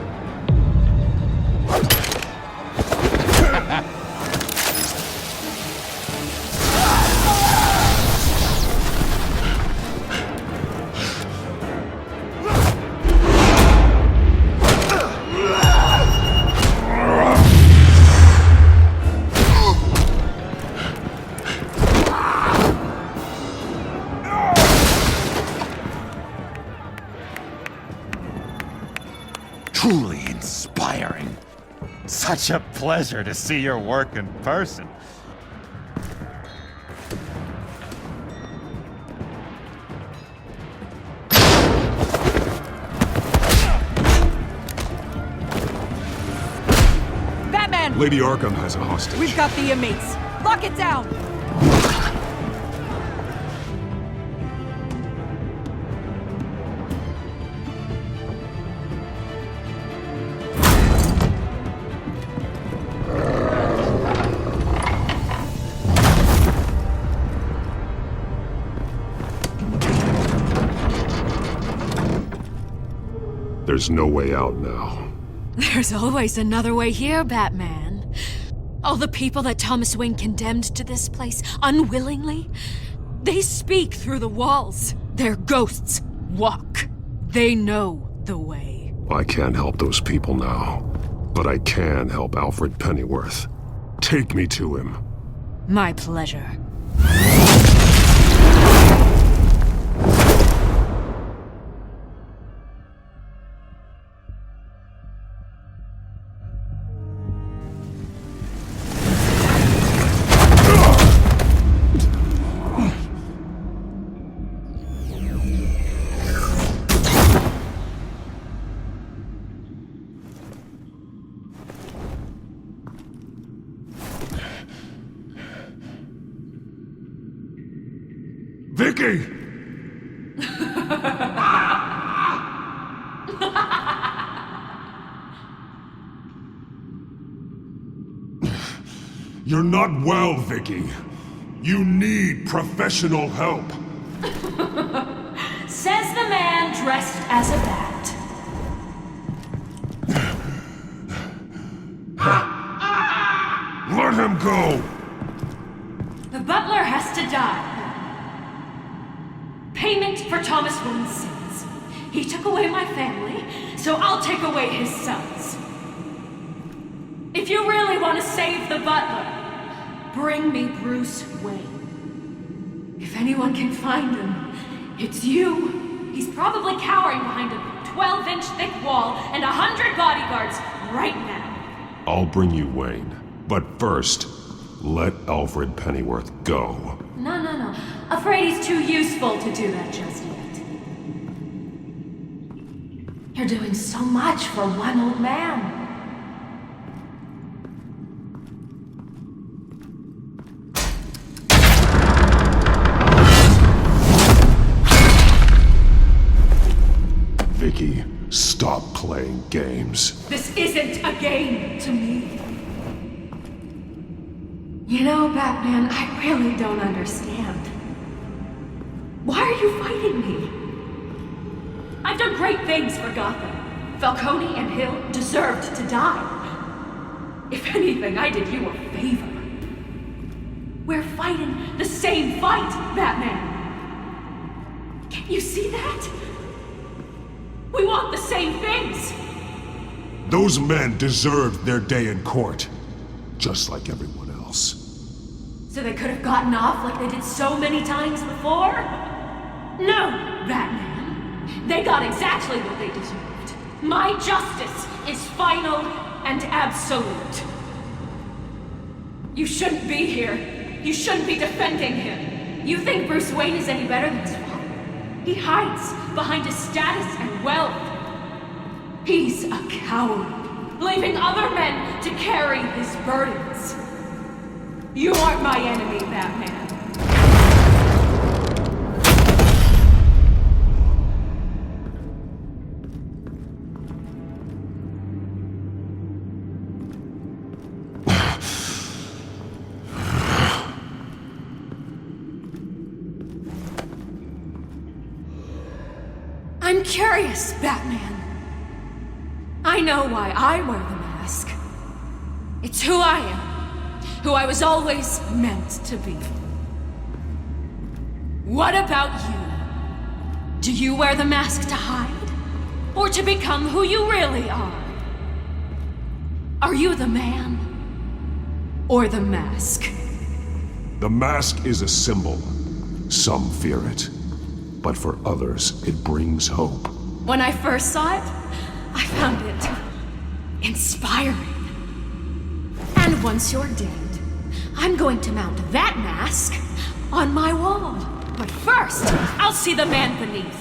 Truly inspiring. Such a pleasure to see your work in person. Batman! Lady Arkham has a hostage. We've got the Mace. Lock it down! There's no way out now. There's always another way here, Batman. All the people that Thomas Wayne condemned to this place unwillingly, they speak through the walls. Their ghosts walk. They know the way. I can't help those people now, but I can help Alfred Pennyworth. Take me to him. My pleasure. Vicky! You're not well, Vicky. You need professional help. Says the man dressed as a bat. Let him go! The butler has to die. Payment for Thomas Wayne's sins. He took away my family, so I'll take away his sons. If you really want to save the butler, bring me Bruce Wayne. If anyone can find him, it's you. He's probably cowering behind a 12-inch thick wall and 100 bodyguards right now. I'll bring you Wayne. But first, let Alfred Pennyworth go. No. Afraid he's too useful to do that just yet. You're doing so much for one old man. Vicky, stop playing games. This isn't a game to me. You know, Batman, I really don't understand. Why are you fighting me? I've done great things for Gotham. Falcone and Hill deserved to die. If anything, I did you a favor. We're fighting the same fight, Batman. Can't you see that? We want the same things. Those men deserved their day in court, just like everyone else. So they could have gotten off like they did so many times before? No, Batman. They got exactly what they deserved. My justice is final and absolute. You shouldn't be here. You shouldn't be defending him. You think Bruce Wayne is any better than his father? He hides behind his status and wealth. He's a coward, leaving other men to carry his burdens. You aren't my enemy, Batman. I'm curious, Batman. I know why I wear the mask. It's who I am, who I was always meant to be. What about you? Do you wear the mask to hide? Or to become who you really are? Are you the man? Or the mask? The mask is a symbol. Some fear it. But for others, it brings hope. When I first saw it, I found it inspiring. And once you're dead, I'm going to mount that mask on my wall. But first, I'll see the man beneath.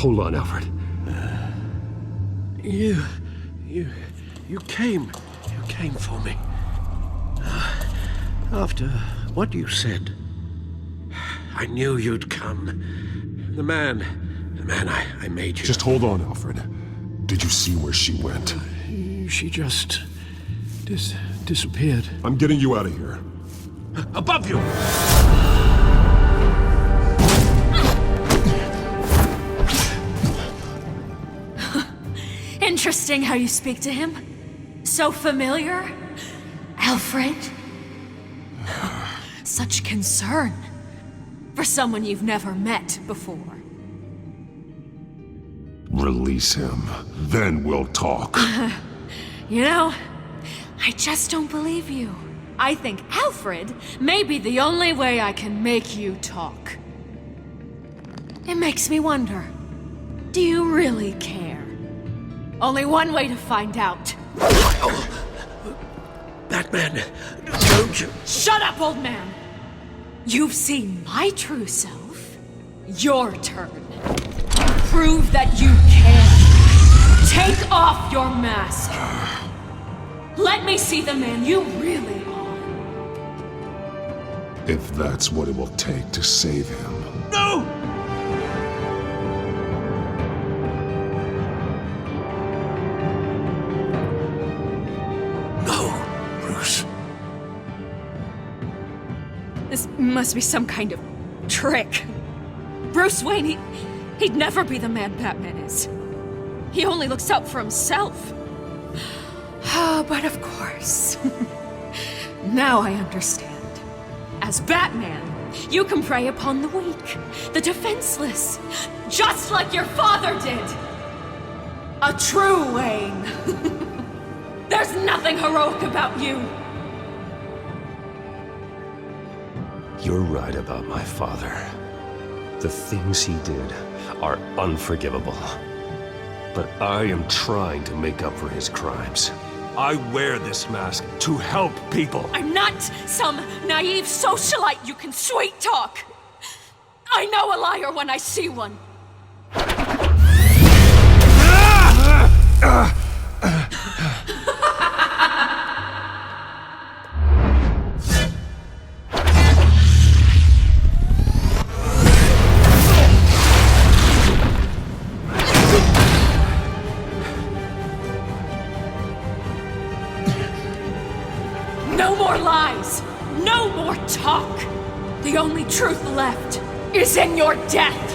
Hold on, Alfred. You came for me. After what you said, I knew you'd come. The man I made you. Just hold on, Alfred. Did you see where she went? She just disappeared. I'm getting you out of here. Above you! Interesting how you speak to him. So familiar. Alfred. Such concern for someone you've never met before. Release him. Then we'll talk. You know, I just don't believe you. I think Alfred may be the only way I can make you talk. It makes me wonder, do you really care? Only one way to find out. Batman, don't you... Shut up, old man! You've seen my true self. Your turn. Prove that you can. Take off your mask. Let me see the man you really are. If that's what it will take to save him. No! No, Bruce. This must be some kind of trick. Bruce Wayne, he'd never be the man Batman is. He only looks out for himself. But of course. Now I understand. As Batman, you can prey upon the weak, the defenseless, just like your father did. A true Wayne. There's nothing heroic about you. You're right about my father. The things he did are unforgivable. But I am trying to make up for his crimes. I wear this mask to help people. I'm not some naive socialite you can sweet talk. I know a liar when I see one. No more lies! No more talk! The only truth left is in your death!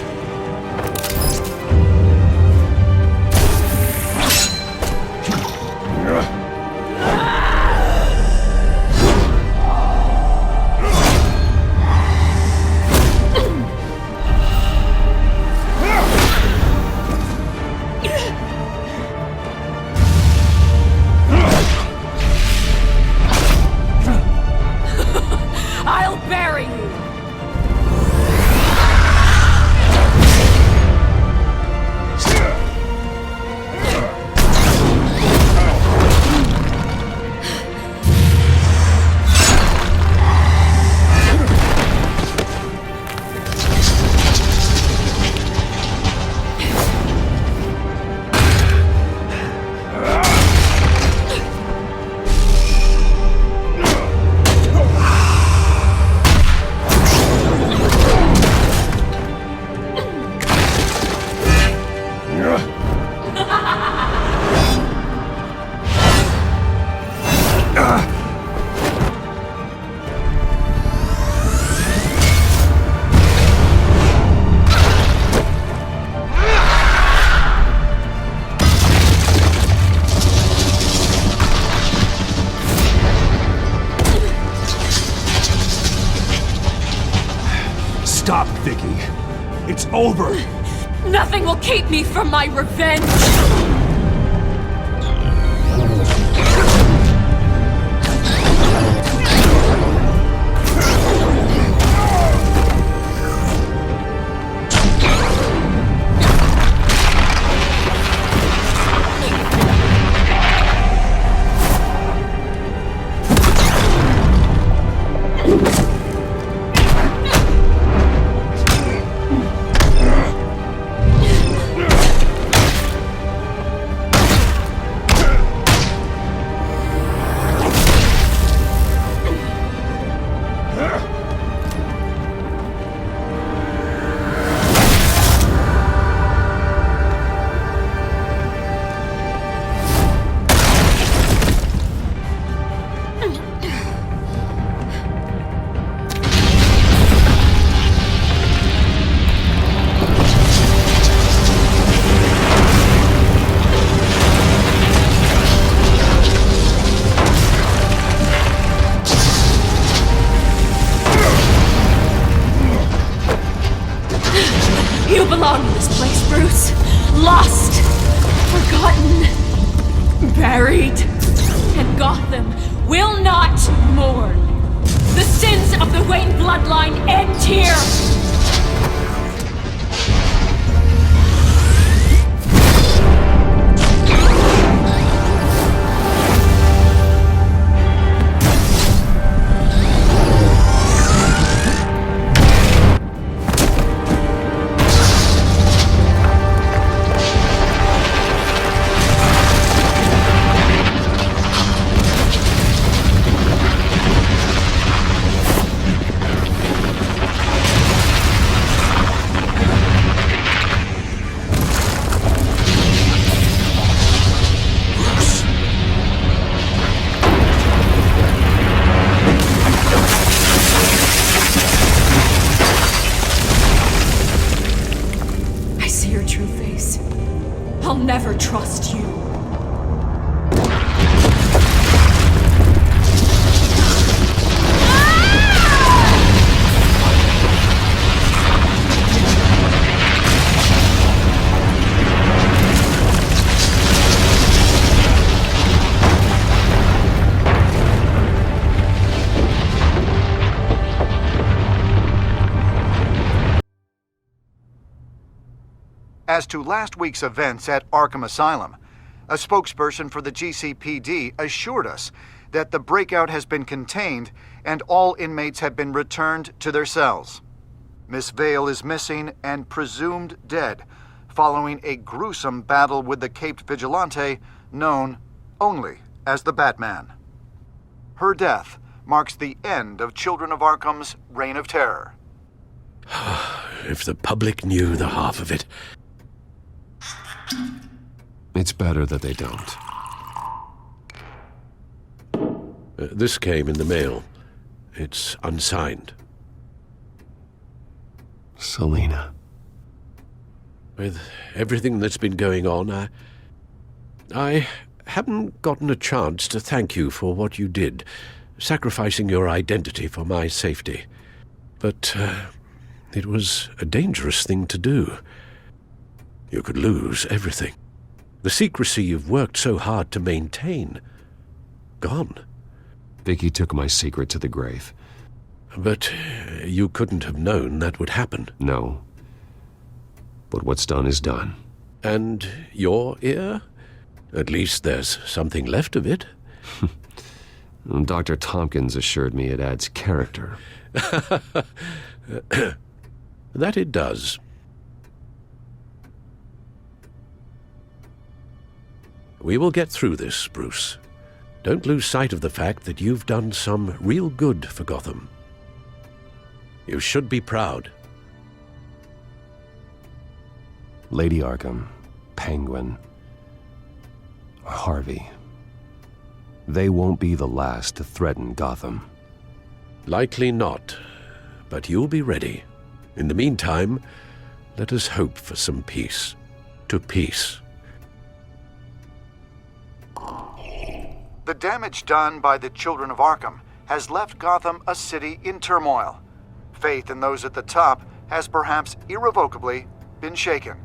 I'll bury you! Stop, Vicky. It's over. Nothing will keep me from my revenge! You belong in this place, Bruce. Lost, forgotten, buried. And Gotham will not mourn. The sins of the Wayne bloodline end here. never trust you. As to last week's events at Arkham Asylum, a spokesperson for the GCPD assured us that the breakout has been contained and all inmates have been returned to their cells. Miss Vale is missing and presumed dead following a gruesome battle with the caped vigilante known only as the Batman. Her death marks the end of Children of Arkham's reign of terror. If the public knew the half of it. It's better that they don't. This came in the mail. It's unsigned. Selina. With everything that's been going on, I haven't gotten a chance to thank you for what you did, sacrificing your identity for my safety. But it was a dangerous thing to do. You could lose everything. The secrecy you've worked so hard to maintain. Gone. Vicky took my secret to the grave. But you couldn't have known that would happen. No. But what's done is done. And your ear? At least there's something left of it. Dr. Tompkins assured me it adds character. That it does. We will get through this, Bruce. Don't lose sight of the fact that you've done some real good for Gotham. You should be proud. Lady Arkham, Penguin, Harvey. They won't be the last to threaten Gotham. Likely not, but you'll be ready. In the meantime, let us hope for some peace. To peace. The damage done by the Children of Arkham has left Gotham a city in turmoil. Faith in those at the top has perhaps irrevocably been shaken.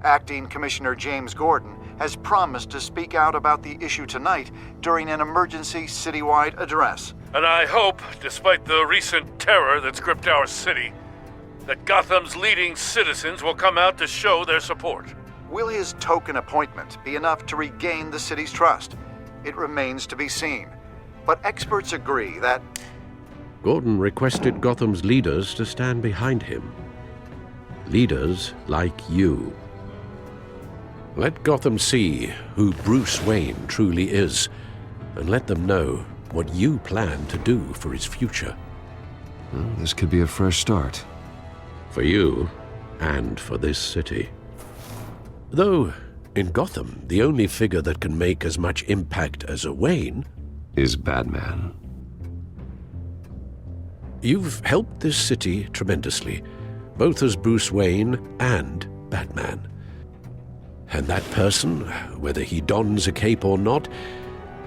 Acting Commissioner James Gordon has promised to speak out about the issue tonight during an emergency citywide address. And I hope, despite the recent terror that's gripped our city, that Gotham's leading citizens will come out to show their support. Will his token appointment be enough to regain the city's trust? It remains to be seen, but experts agree that Gordon requested Gotham's leaders to stand behind him. Leaders like you. Let Gotham see who Bruce Wayne truly is, and let them know what you plan to do for his future. Well, this could be a fresh start. For you, and for this city. Though, in Gotham, the only figure that can make as much impact as a Wayne is Batman. You've helped this city tremendously, both as Bruce Wayne and Batman. And that person, whether he dons a cape or not,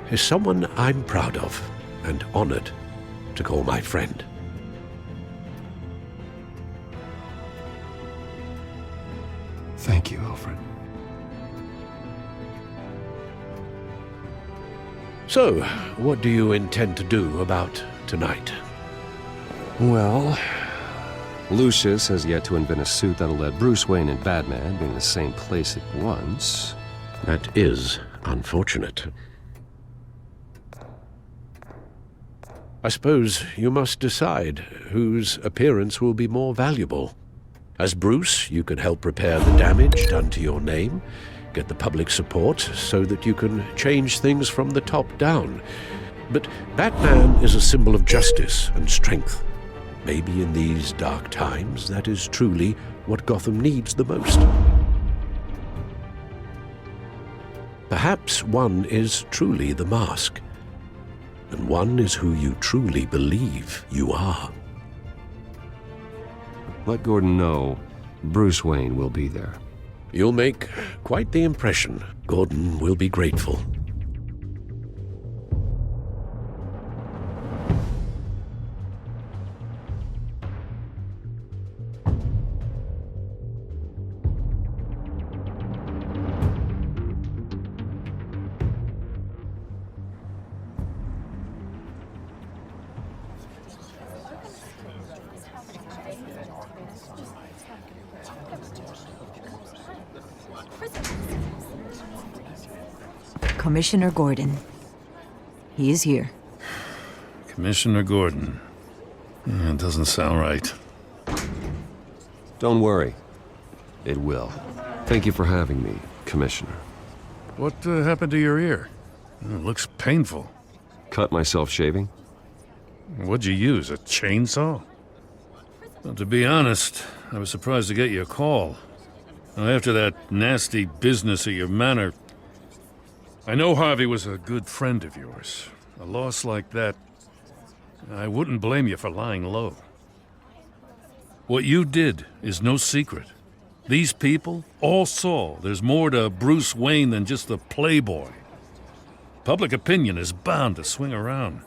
is someone I'm proud of and honored to call my friend. Thank you, Alfred. So, what do you intend to do about tonight? Well, Lucius has yet to invent a suit that'll let Bruce Wayne and Batman be in the same place at once. That is unfortunate. I suppose you must decide whose appearance will be more valuable. As Bruce, you can help repair the damage done to your name, get the public support so that you can change things from the top down. But Batman is a symbol of justice and strength. Maybe in these dark times, that is truly what Gotham needs the most. Perhaps one is truly the mask, and one is who you truly believe you are. Let Gordon know Bruce Wayne will be there. You'll make quite the impression. Gordon will be grateful. Commissioner Gordon. He is here. Commissioner Gordon. It doesn't sound right. Don't worry. It will. Thank you for having me, Commissioner. What happened to your ear? It looks painful. Cut myself shaving? What'd you use, a chainsaw? Well, to be honest, I was surprised to get your call. After that nasty business at your manor, I know Harvey was a good friend of yours. A loss like that, I wouldn't blame you for lying low. What you did is no secret. These people all saw there's more to Bruce Wayne than just the playboy. Public opinion is bound to swing around.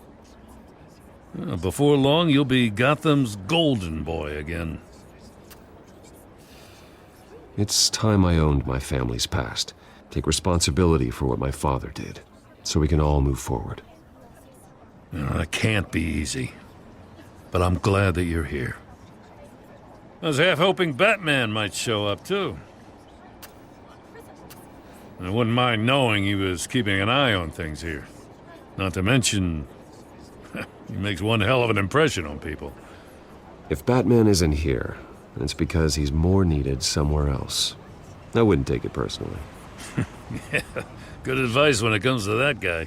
Before long, you'll be Gotham's golden boy again. It's time I owned my family's past. Take responsibility for what my father did, so we can all move forward. That can't be easy. But I'm glad that you're here. I was half hoping Batman might show up, too. I wouldn't mind knowing he was keeping an eye on things here. Not to mention, he makes one hell of an impression on people. If Batman isn't here, it's because he's more needed somewhere else. I wouldn't take it personally. Yeah, good advice when it comes to that guy.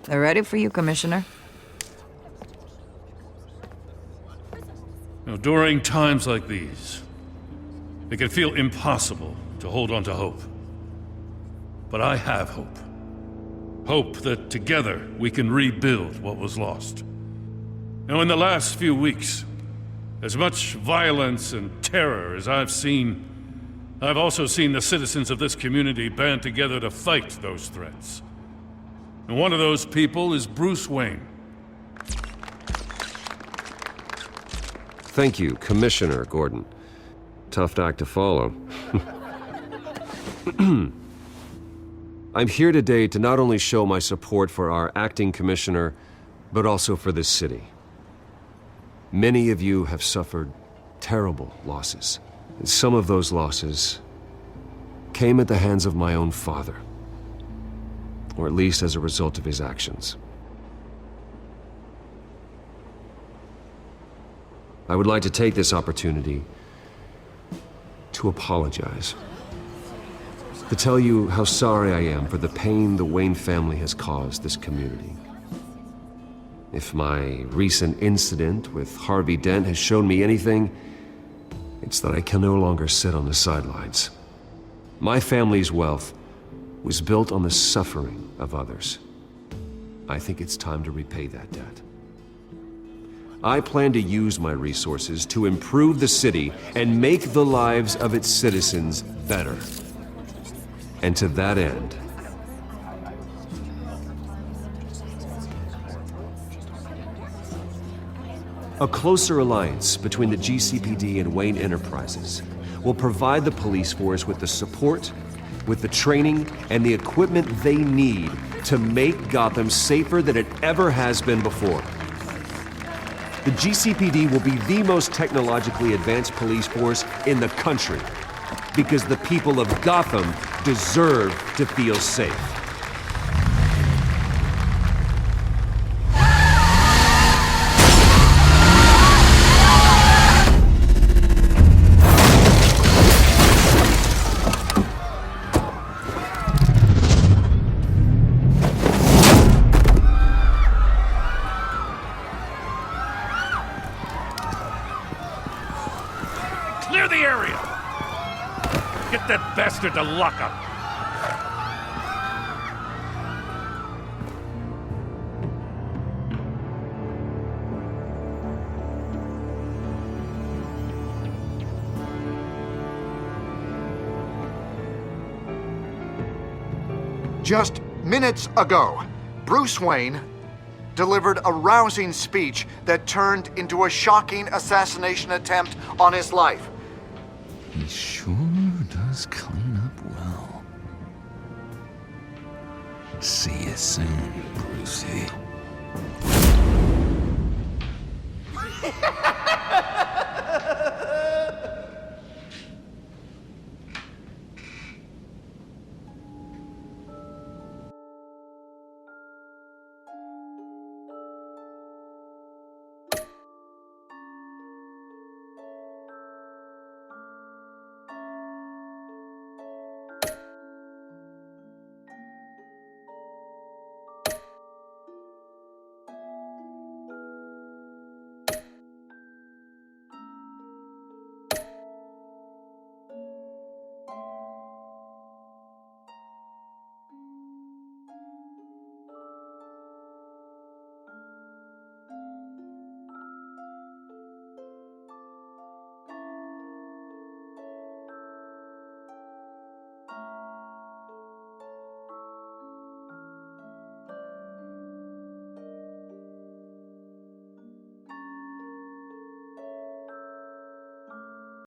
They're ready for you, Commissioner. During times like these, it can feel impossible to hold on to hope. But I have hope. Hope that together we can rebuild what was lost. In the last few weeks, as much violence and terror as I've seen, I've also seen the citizens of this community band together to fight those threats. And one of those people is Bruce Wayne. Thank you, Commissioner Gordon. Tough act to follow. I'm here today to not only show my support for our acting commissioner, but also for this city. Many of you have suffered terrible losses. And some of those losses came at the hands of my own father, or at least as a result of his actions. I would like to take this opportunity to apologize. To tell you how sorry I am for the pain the Wayne family has caused this community. If my recent incident with Harvey Dent has shown me anything, it's that I can no longer sit on the sidelines. My family's wealth was built on the suffering of others. I think it's time to repay that debt. I plan to use my resources to improve the city and make the lives of its citizens better. And to that end, a closer alliance between the GCPD and Wayne Enterprises will provide the police force with the support, with the training, and the equipment they need to make Gotham safer than it ever has been before. The GCPD will be the most technologically advanced police force in the country, because the people of Gotham deserve to feel safe. Clear the area! Get that bastard to lock up! Just minutes ago, Bruce Wayne delivered a rousing speech that turned into a shocking assassination attempt on his life. He sure does clean up well. See you soon, Brucey.